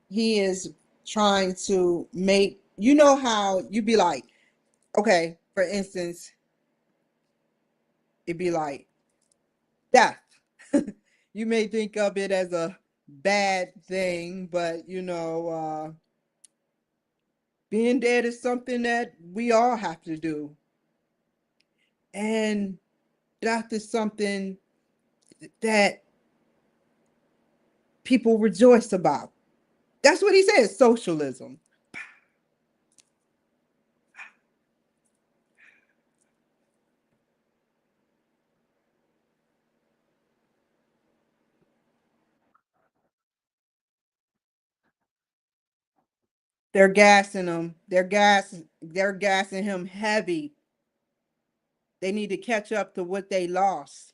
Speaker 1: is trying to make, you know how you be like, okay, for instance, it'd be like death. You may think of it as a bad thing, but being dead is something that we all have to do. And death is something that people rejoice about. That's what he says, socialism. They're gassing him. They're gassing him heavy. They need to catch up to what they lost.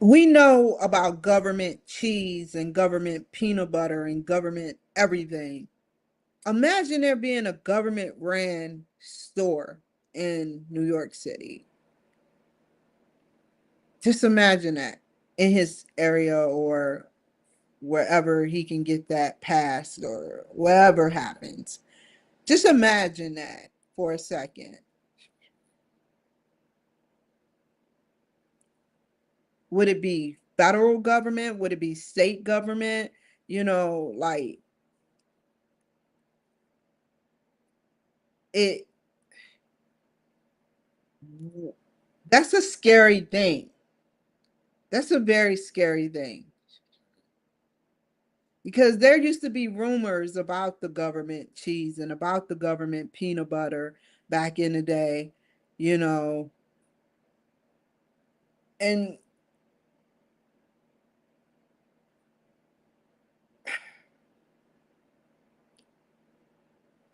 Speaker 1: We know about government cheese and government peanut butter and government everything. Imagine there being a government ran store in New York City. Just imagine that in his area or wherever he can get that passed or whatever happens. Just imagine that for a second. Would it be federal government? Would it be state government? You know, like it, that's a scary thing. That's a very scary thing because there used to be rumors about the government cheese and about the government peanut butter back in the day, you know, and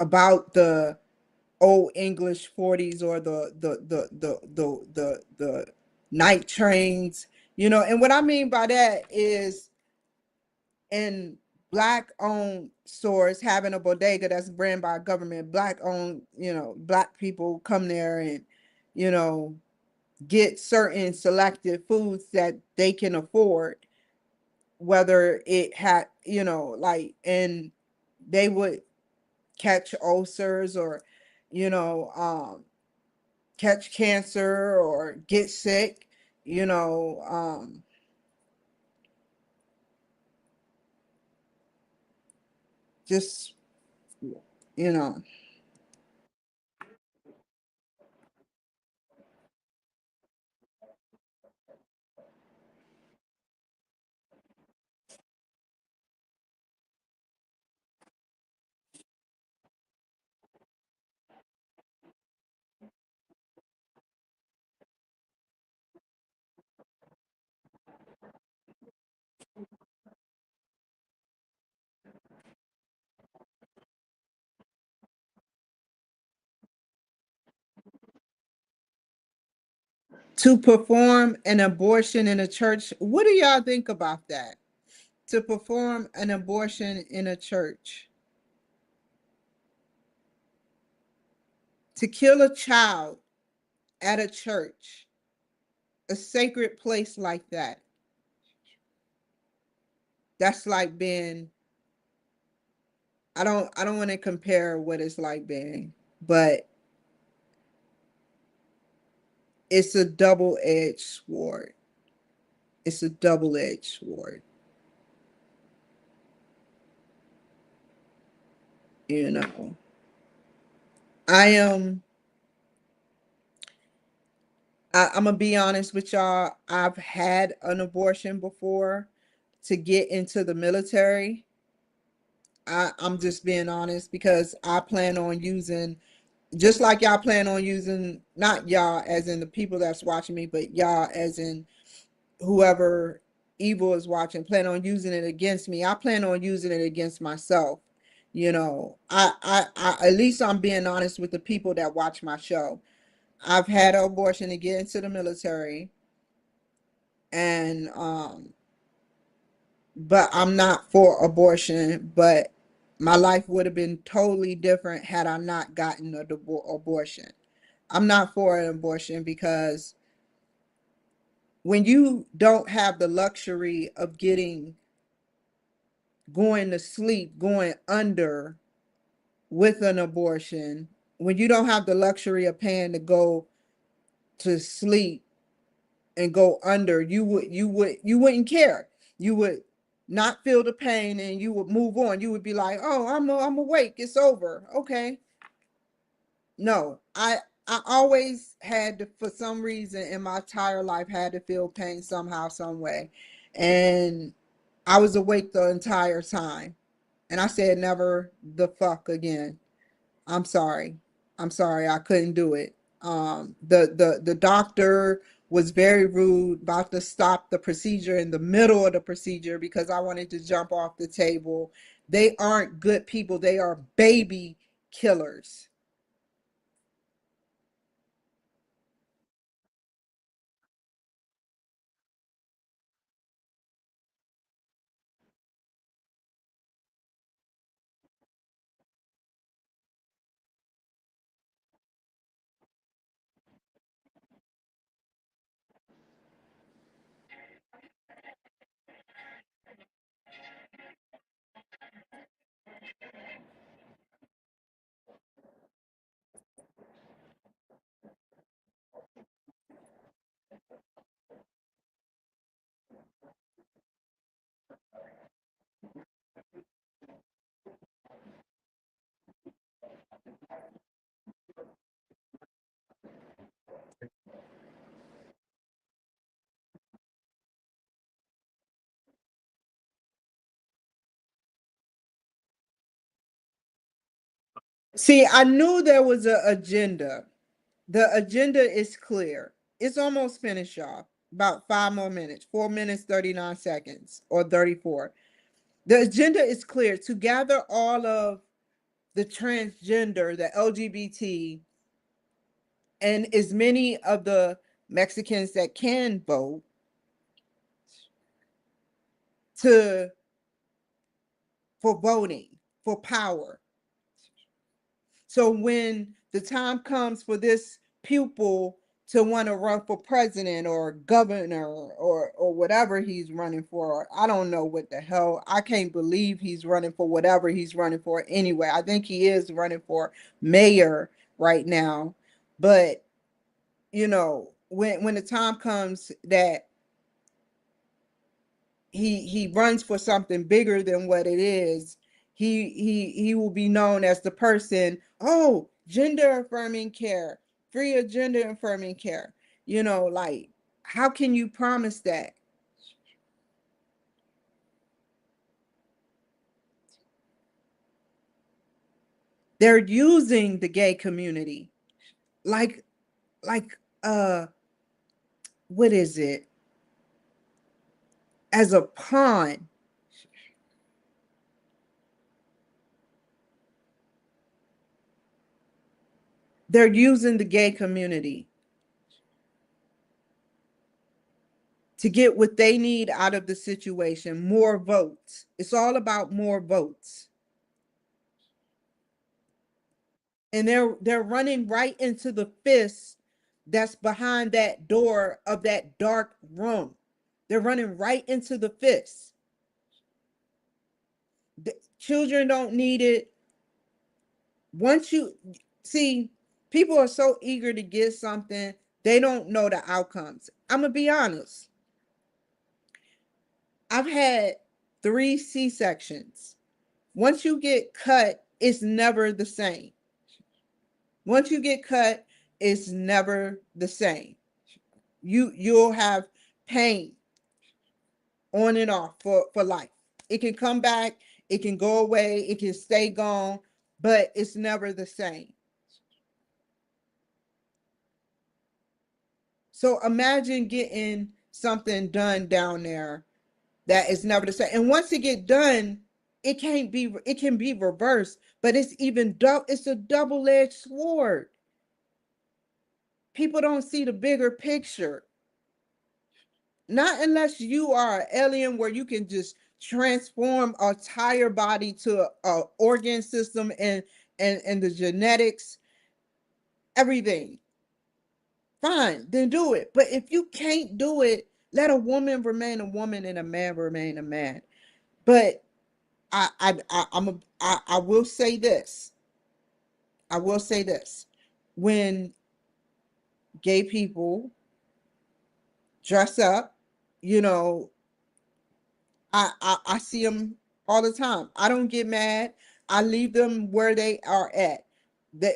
Speaker 1: about the old English 40s or the night trains, you know, and what I mean by that is in black owned stores having a bodega that's brand by government, black owned, you know, black people come there and, you know, get certain selected foods that they can afford, whether it had, you know, like, and they would catch ulcers or, you know, catch cancer or get sick, you know, just, you know, to perform an abortion in a church. What do y'all think about that? To perform an abortion in a church, to kill a child at a church, a sacred place like that. That's like being, I don't want to compare what it's like being, but it's a double-edged sword. It's a double-edged sword, you know. I am I'm gonna be honest with y'all. I've had an abortion before to get into the military. I'm just being honest because I plan on using, just like y'all plan on using, not y'all as in the people that's watching me, but y'all as in whoever evil is watching, plan on using it against me. I plan on using it against myself. You know, at least I'm being honest with the people that watch my show. I've had an abortion to get into the military, and but I'm not for abortion. But my life would have been totally different had I not gotten an abortion. I'm not for an abortion because when you don't have the luxury of going to sleep, going under with an abortion, when you don't have the luxury of paying to go to sleep and go under, you wouldn't care. You would not feel the pain and you would move on. You would be like, "Oh, I'm awake. It's over." Okay. No, I always had to, for some reason in my entire life, had to feel pain somehow, some way. And I was awake the entire time. And I said, never the fuck again. I'm sorry. I'm sorry. I couldn't do it. The doctor was very rude, about to stop the procedure in the middle of the procedure because I wanted to jump off the table. They aren't good people. They are baby killers. See, I knew there was an agenda. The agenda is clear. It's almost finished, y'all. About 5 more minutes, 4 minutes, 39 seconds, or 34. The agenda is clear to gather all of the transgender, the LGBT, and as many of the Mexicans that can vote to for voting, for power. So when the time comes for this pupil to want to run for president or governor or whatever he's running for, I don't know what the hell. I can't believe he's running for whatever he's running for anyway. I think he is running for mayor right now. But when the time comes that he runs for something bigger than what it is, he will be known as the person, oh, gender affirming care, free of gender affirming care. Like, how can you promise that? They're using the gay community like like what is it, as a pawn. They're using the gay community to get what they need out of the situation, more votes. It's all about more votes. And they're running right into the fist that's behind that door of that dark room. They're running right into the fist. The children don't need it. Once you see, people are so eager to get something, they don't know the outcomes. I'm gonna be honest. I've had 3 C-sections. Once you get cut, it's never the same. Once you get cut, it's never the same. You'll have pain on and off for life. It can come back, it can go away, it can stay gone, but it's never the same. So imagine getting something done down there that is never the same. And once it get done, it can be reversed, but it's a double-edged sword. People don't see the bigger picture. Not unless you are an alien where you can just transform a entire body to a organ system and the genetics, everything. Fine, then do it. But if you can't do it, let a woman remain a woman and a man remain a man. But I will say this. I will say this. When gay people dress up, you know, I see them all the time. I don't get mad. I leave them where they are at. That,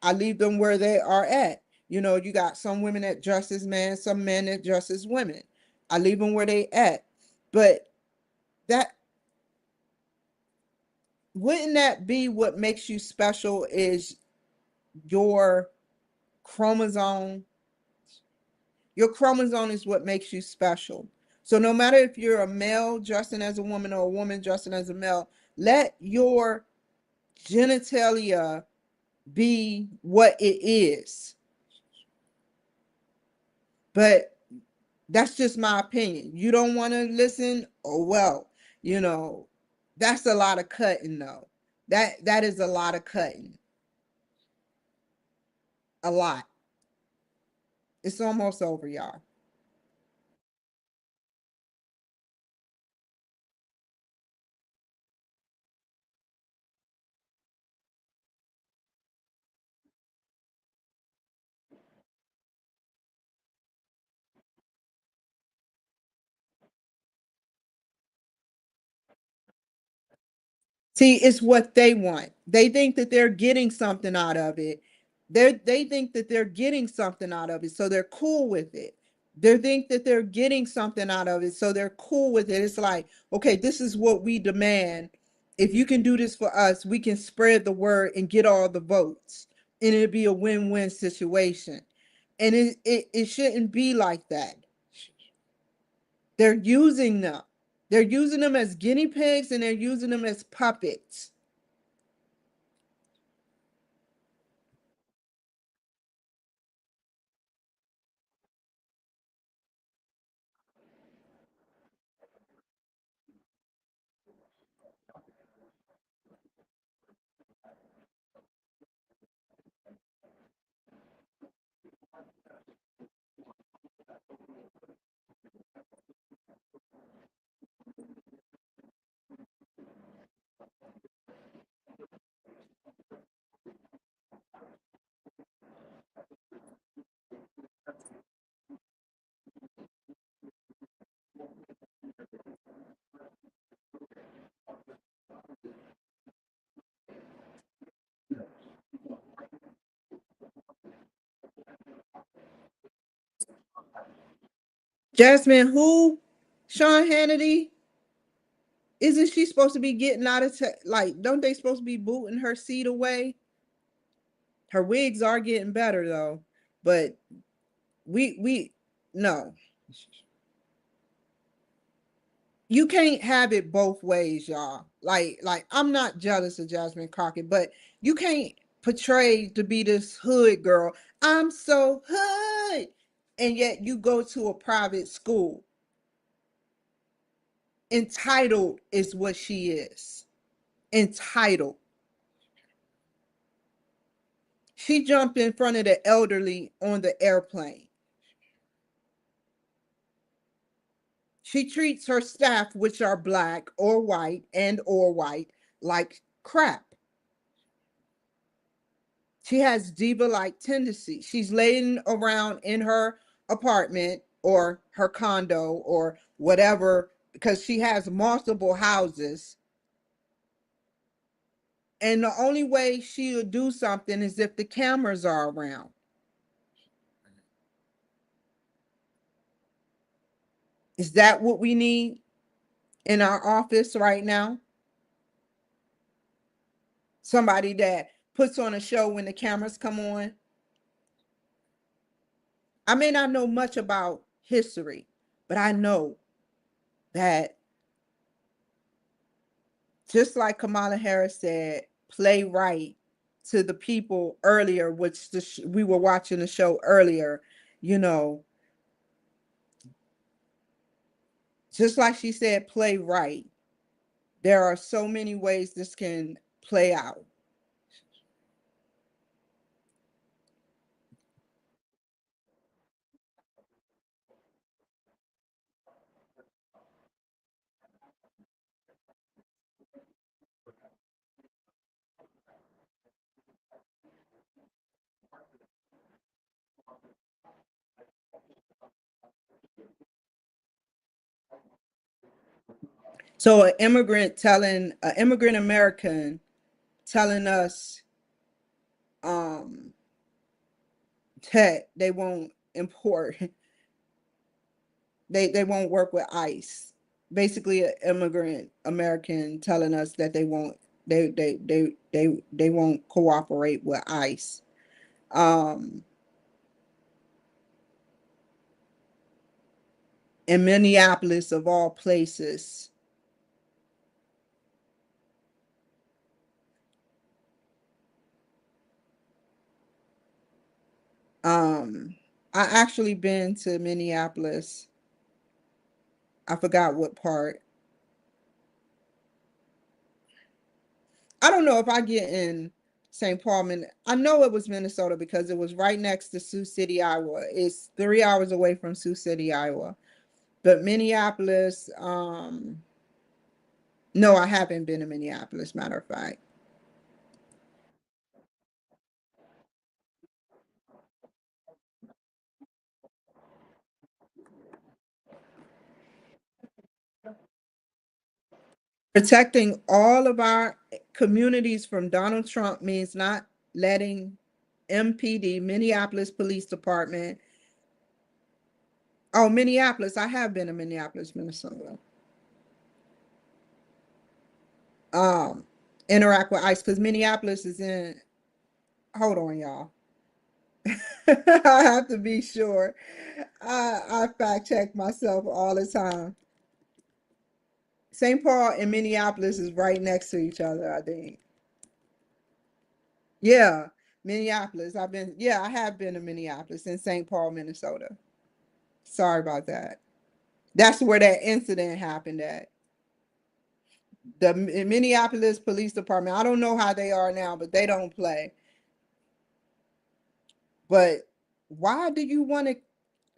Speaker 1: I leave them where they are at. You got some women that dress as men, some men that dress as women. I leave them where they at. But that wouldn't that be what makes you special is your chromosome. Your chromosome is what makes you special. So no matter if you're a male dressing as a woman or a woman dressing as a male, let your genitalia be what it is. But that's just my opinion. You don't want to listen? Oh well, you know, that's a lot of cutting though. That is a lot of cutting. A lot. It's almost over, y'all. See, it's what they want. They think that they're getting something out of it. They think that they're getting something out of it, so they're cool with it. They think that they're getting something out of it, so they're cool with it. It's like, okay, this is what we demand. If you can do this for us, we can spread the word and get all the votes, and it'll be a win-win situation. And it shouldn't be like that. They're using them. They're using them as guinea pigs and they're using them as puppets. Jasmine, who? Sean Hannity? Isn't she supposed to be getting out of like? Don't they supposed to be booting her seat away? Her wigs are getting better though, but we no. You can't have it both ways, y'all. Like I'm not jealous of Jasmine Crockett, but you can't portray to be this hood girl. I'm so hood, and yet you go to a private school. Entitled is what she is. Entitled. She jumped in front of the elderly on the airplane. She treats her staff, which are black or white and or white, like crap. She has diva-like tendencies. She's laying around in her apartment or her condo or whatever because she has multiple houses. And the only way she'll do something is if the cameras are around. Is that what we need in our office right now? Somebody that puts on a show when the cameras come on. I may not know much about history, but I know that just like Kamala Harris said, play right to the people earlier, which we were watching the show earlier, you know, just like she said, play right. There are so many ways this can play out. So an immigrant American telling us um that they won't import, they won't work with ICE. Basically, an immigrant American telling us that they won't cooperate with ICE. Um, in Minneapolis, of all places, um, I actually been to Minneapolis. I forgot what part. I don't know if I get in St. Paul, I know it was Minnesota because it was right next to Sioux City, Iowa. It's 3 hours away from Sioux City, Iowa. But Minneapolis, no, I haven't been to Minneapolis, matter of fact. Protecting all of our communities from Donald Trump means not letting MPD, Minneapolis Police Department, oh, Minneapolis, I have been to Minneapolis, Minnesota. Um, Interact with ICE because Minneapolis is in, hold on, y'all. I have to be sure. I fact check myself all the time. St. Paul and Minneapolis is right next to each other, I think. Yeah, Minneapolis. Yeah, I have been to Minneapolis in St. Paul, Minnesota. Sorry about that. That's where that incident happened at. The Minneapolis Police Department. I don't know how they are now, but they don't play. But why do you want to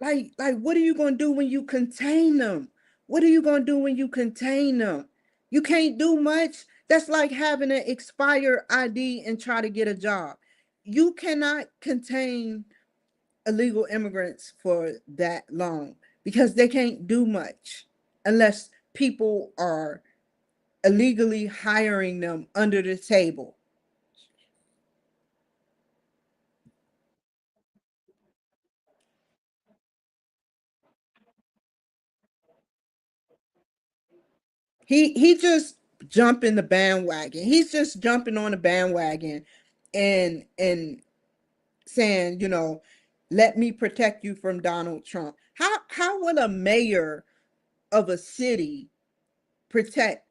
Speaker 1: like what are you going to do when you contain them? What are you going to do when you contain them? You can't do much. That's like having an expired ID and try to get a job. You cannot contain illegal immigrants for that long because they can't do much unless people are illegally hiring them under the table. He just jumping the bandwagon. He's just jumping on the bandwagon and saying, let me protect you from Donald Trump. How would a mayor of a city protect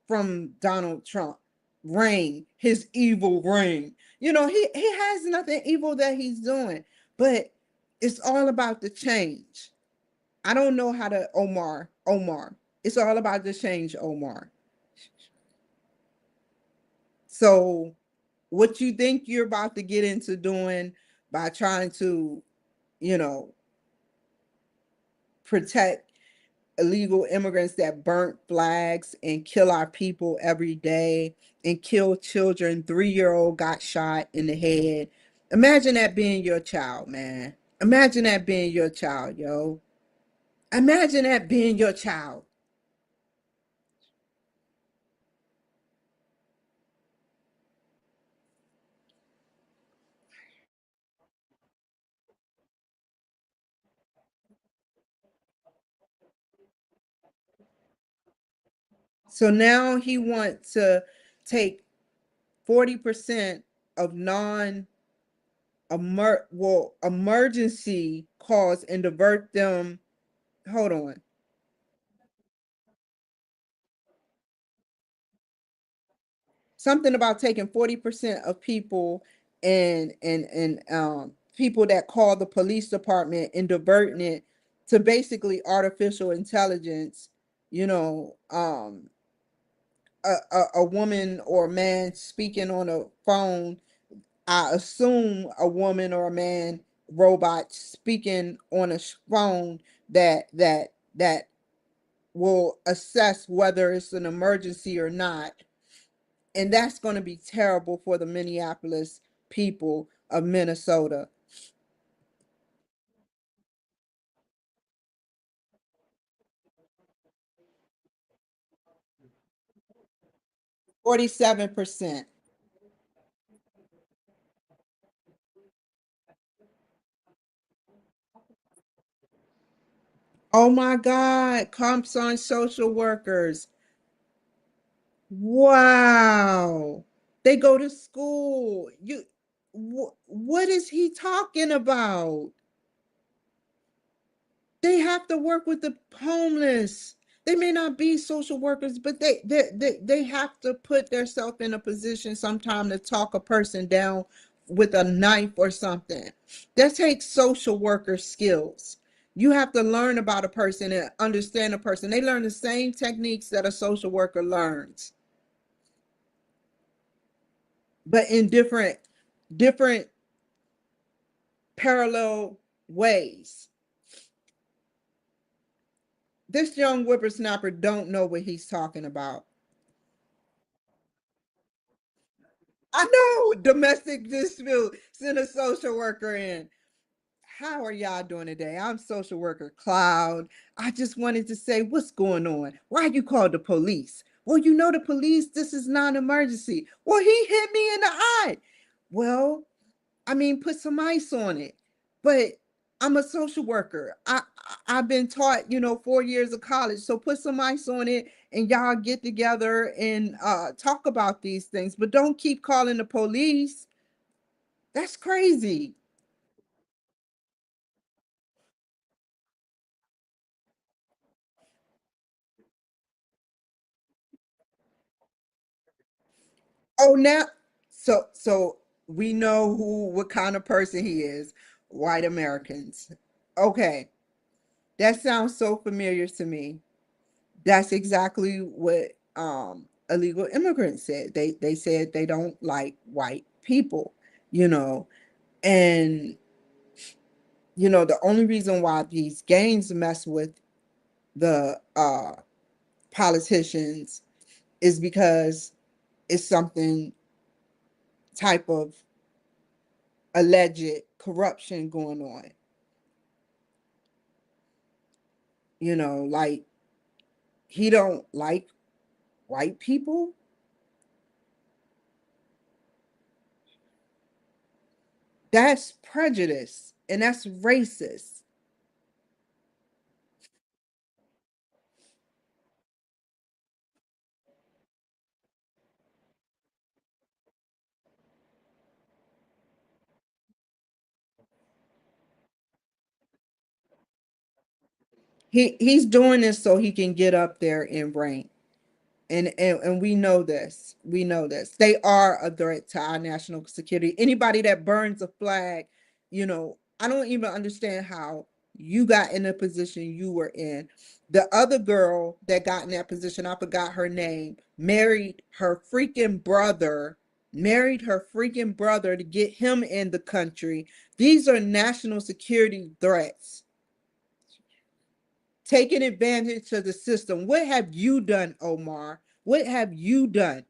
Speaker 1: from Donald Trump reign, his evil reign? He has nothing evil that he's doing, but it's all about the change. I don't know how to Omar. It's all about the change, Omar. So what you think you're about to get into doing by trying to, you know, protect illegal immigrants that burnt flags and kill our people every day and kill children. 3-year old got shot in the head. Imagine that being your child, man. Imagine that being your child, yo. Imagine that being your child. So now he wants to take 40% of emergency calls and divert them. Hold on. Something about taking 40% of people and people that call the police department and diverting it to basically artificial intelligence, you know, a woman or a man speaking on a phone, I assume a woman or a man robot speaking on a phone that will assess whether it's an emergency or not. And that's going to be terrible for the Minneapolis people of Minnesota. 47%. Oh my God, comps on social workers. Wow. They go to school. What is he talking about? They have to work with the homeless. They may not be social workers, but they have to put themselves in a position sometime to talk a person down with a knife or something. That takes social worker skills. You have to learn about a person and understand a person. They learn the same techniques that a social worker learns, but in different parallel ways. This young whippersnapper don't know what he's talking about. I know, domestic dispute. Send a social worker in. How are y'all doing today? I'm social worker Cloud. I just wanted to say, what's going on? Why you called the police? Well, you know the police, this is non-emergency. Well, he hit me in the eye. Well, I mean, put some ice on it. But I'm a social worker. I've been taught, 4 years of college. So put some ice on it and y'all get together and talk about these things. But don't keep calling the police. That's crazy. Oh, now, so we know what kind of person he is. White Americans. Okay, that sounds so familiar to me. That's exactly what illegal immigrants said. They said they don't like white people, you know. And the only reason why these gangs mess with the politicians is because it's something type of alleged corruption going on. Like he don't like white people. That's prejudice and that's racist. He's doing this so he can get up there and rank. And we know this they are a threat to our national security. Anybody that burns a flag, I don't even understand how you got in the position you were in. The other girl that got in that position, I forgot her name, married her freaking brother to get him in the country. These are national security threats, taking advantage of the system. What have you done, Omar? What have you done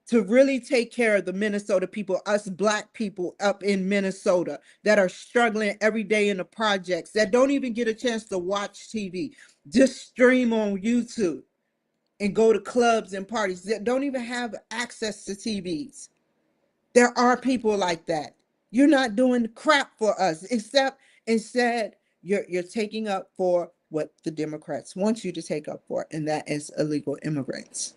Speaker 1: to really take care of the Minnesota people, us black people up in Minnesota that are struggling every day in the projects, that don't even get a chance to watch TV, just stream on YouTube and go to clubs and parties, that don't even have access to TVs? There are people like that. You're not doing crap for us, except instead you're taking up for what the Democrats want you to take up for, and that is illegal immigrants.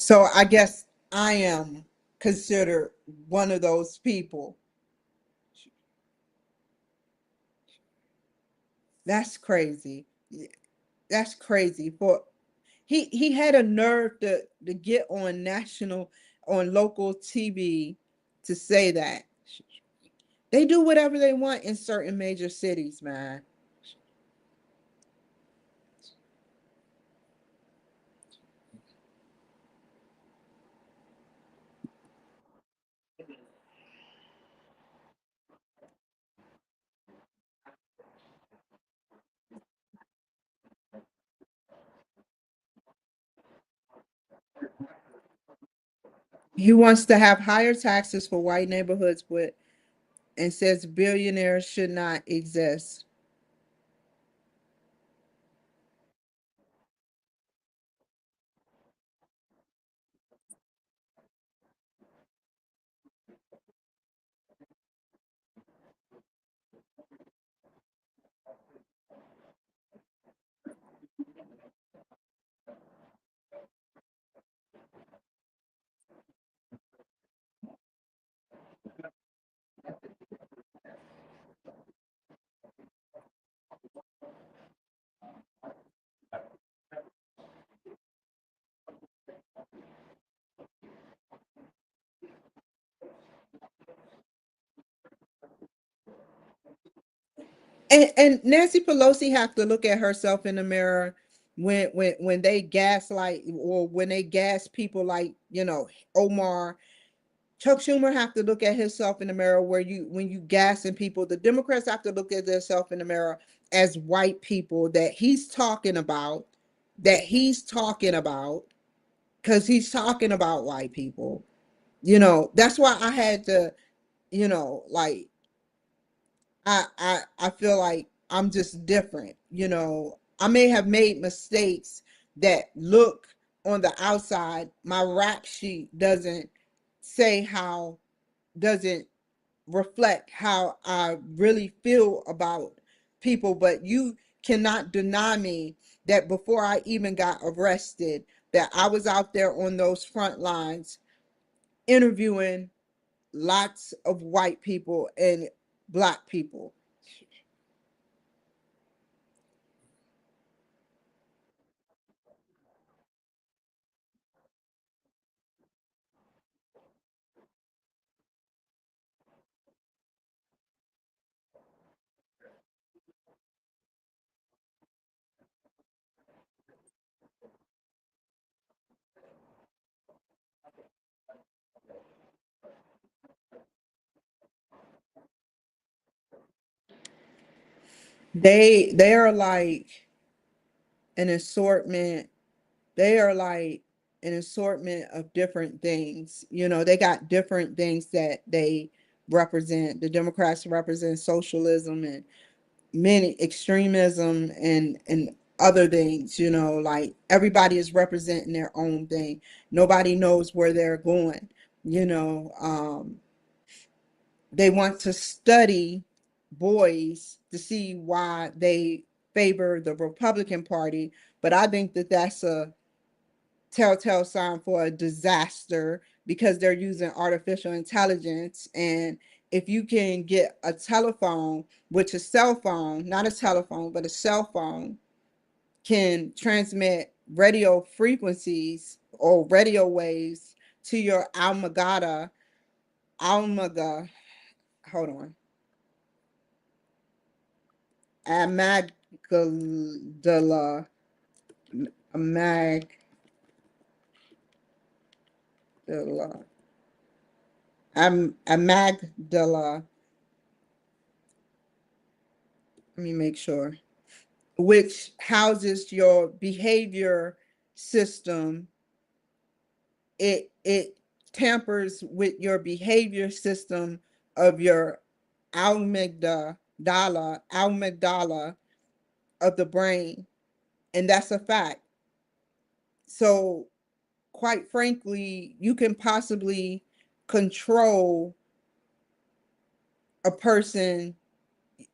Speaker 1: So I guess I am considered one of those people. That's crazy. That's crazy. For he had a nerve to get on national, on local TV to say that. They do whatever they want in certain major cities, man. He wants to have higher taxes for white neighborhoods, but and says billionaires should not exist. And Nancy Pelosi have to look at herself in the mirror when they gaslight, or when they gas people like, Omar. Chuck Schumer have to look at himself in the mirror, where you when you gassing people. The Democrats have to look at themselves in the mirror as white people that he's talking about, because he's talking about white people. That's why I had to, like, I feel like I'm just different. I may have made mistakes that look on the outside. My rap sheet say how doesn't reflect how I really feel about people, but you cannot deny me that before I even got arrested, that I was out there on those front lines interviewing lots of white people and black people. They are like an assortment. They are like an assortment of different things. They got different things that they represent. The Democrats represent socialism and many extremism and other things. Like, everybody is representing their own thing. Nobody knows where they're going. you know um they want to study boys to see why they favor the Republican Party, but I think that that's a telltale sign for a disaster, because they're using artificial intelligence. And if you can get a telephone, which a cell phone, not a telephone, but a cell phone, can transmit radio frequencies or radio waves to your almaga, hold on, amygdala, amygdala, amygdala. Let me make sure. Which houses your behavior system. It tampers with your behavior system of your amygdala of the brain, and that's a fact. So, quite frankly, you can possibly control a person.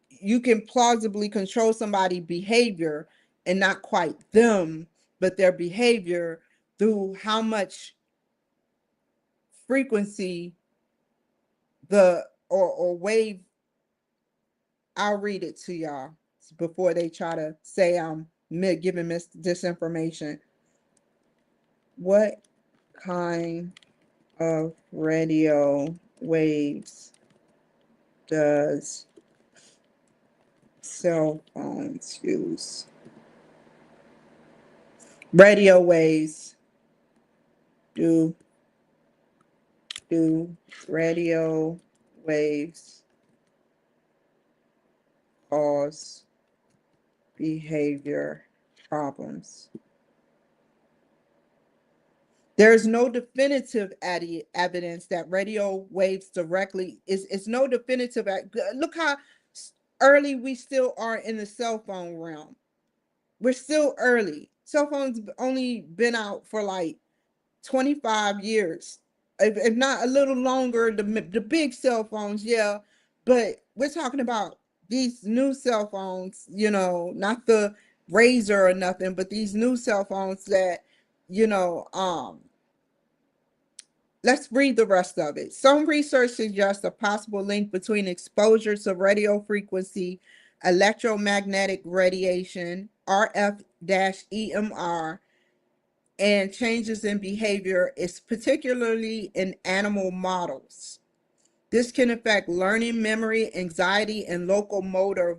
Speaker 1: You can plausibly control somebody's behavior, and not quite them, but their behavior, through how much frequency the or wave. I'll read it to y'all before they try to say I'm giving disinformation. What kind of radio waves does cell phones use? Radio waves. Do radio waves cause behavior problems? There is no definitive evidence that radio waves directly is no definitive. Look how early we still are in the cell phone realm. We're still early. Cell phones only been out for like 25 years, if not a little longer. The big cell phones, yeah, but we're talking about these new cell phones, not the Razor or nothing, but these new cell phones that, you know, let's read the rest of it. Some research suggests a possible link between exposure to radio frequency, electromagnetic radiation, RF-EMR, and changes in behavior, is particularly in animal models. This can affect learning, memory, anxiety, and locomotor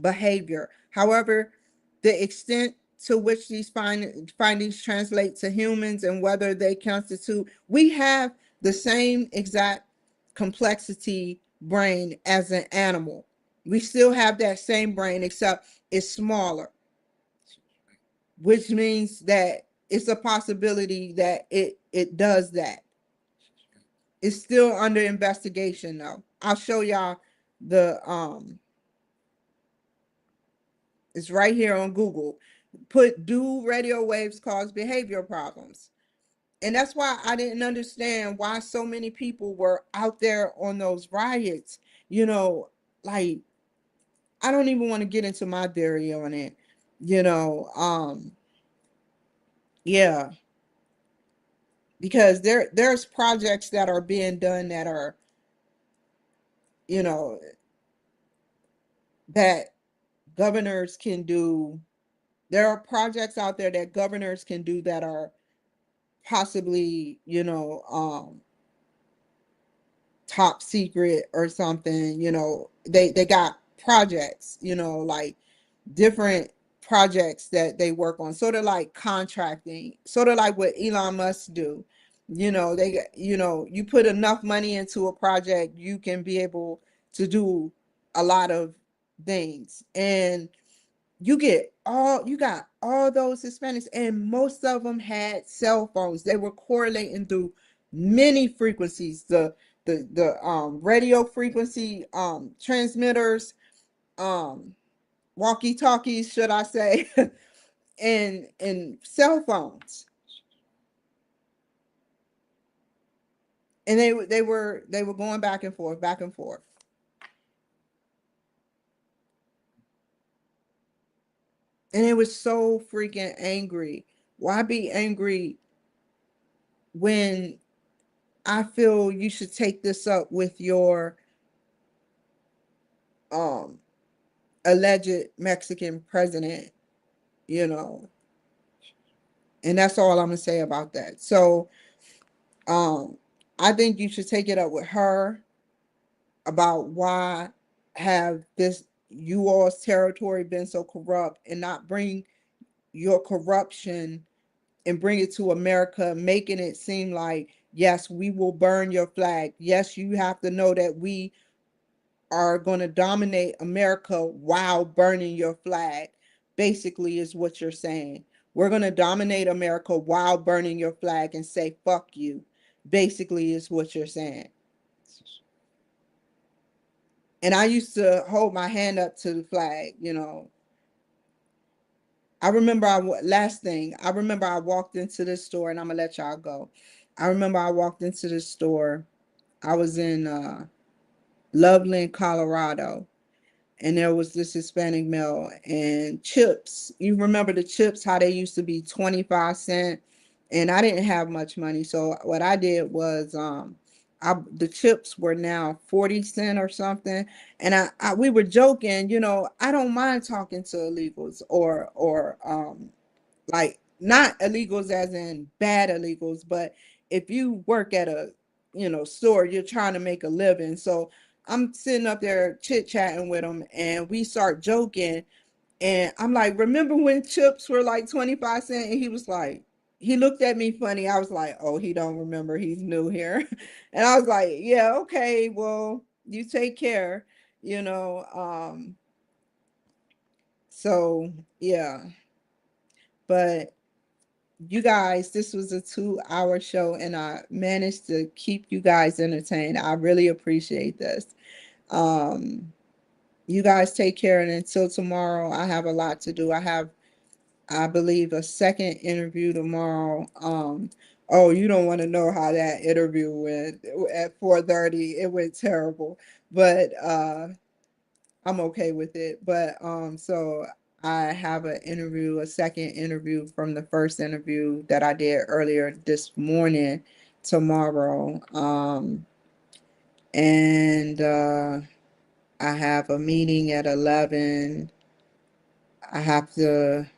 Speaker 1: behavior. However, the extent to which these findings translate to humans and whether they constitute, we have the same exact complexity brain as an animal. We still have that same brain, except it's smaller, which means that it's a possibility that it does that. It's still under investigation though. I'll show y'all the it's right here on Google. Put, do radio waves cause behavior problems? And that's why I didn't understand why so many people were out there on those riots. Like, I don't even want to get into my theory on it. Yeah, because there's projects that are being done that are, you know, that governors can do. There are projects out there that governors can do that are possibly, top secret or something. They got projects, like different projects that they work on, sort of like contracting, sort of like what Elon Musk do. You put enough money into a project, you can be able to do a lot of things. And you got all those Hispanics, and most of them had cell phones. They were correlating through many frequencies, the radio frequency transmitters, walkie talkies, should I say, and cell phones. And they were going back and forth, back and forth. And it was so freaking angry. Why be angry when I feel you should take this up with your um alleged Mexican president, you know? And that's all I'm gonna say about that. So um I think you should take it up with her about why have this you all's territory been so corrupt, and not bring your corruption and bring it to America, making it seem like, yes, we will burn your flag. Yes, you have to know that we are going to dominate America while burning your flag, basically, is what you're saying. We're going to dominate America while burning your flag and say, fuck you, basically, is what you're saying. And I used to hold my hand up to the flag, I remember last thing, I remember I walked into this store, and I'm gonna let y'all go. I remember I walked into the store. I was in Loveland, Colorado, and there was this Hispanic male, and chips. You remember the chips, how they used to be 25 cents, and I didn't have much money. So what I did was, the chips were now 40 cents or something. And we were joking, I don't mind talking to illegals, or like, not illegals as in bad illegals, but if you work at a, store, you're trying to make a living. So I'm sitting up there chit chatting with them, and we start joking. And I'm like, remember when chips were like 25 cents? And he was like, he looked at me funny. I was like, oh, he don't remember. He's new here. And I was like, yeah, okay, well, you take care, you know. So yeah, but you guys, this was a 2-hour show, and I managed to keep you guys entertained. I really appreciate this. Um, you guys take care, and until tomorrow, I have a lot to do. I have, I believe, a second interview tomorrow. Oh, you don't want to know how that interview went at 4:30. It went terrible, but I'm okay with it. But so I have a second interview from the first interview that I did earlier this morning tomorrow. And I have a meeting at 11. I have to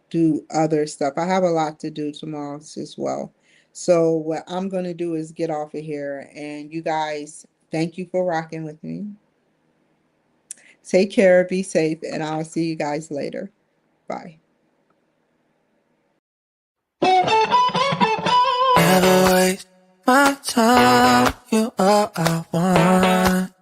Speaker 1: do other stuff. I have a lot to do tomorrow as well. So what I'm going to do is get off of here, and you guys, thank you for rocking with me. Take care, be safe, and I'll see you guys later. Bye.
Speaker 2: Never waste my time, you all I want.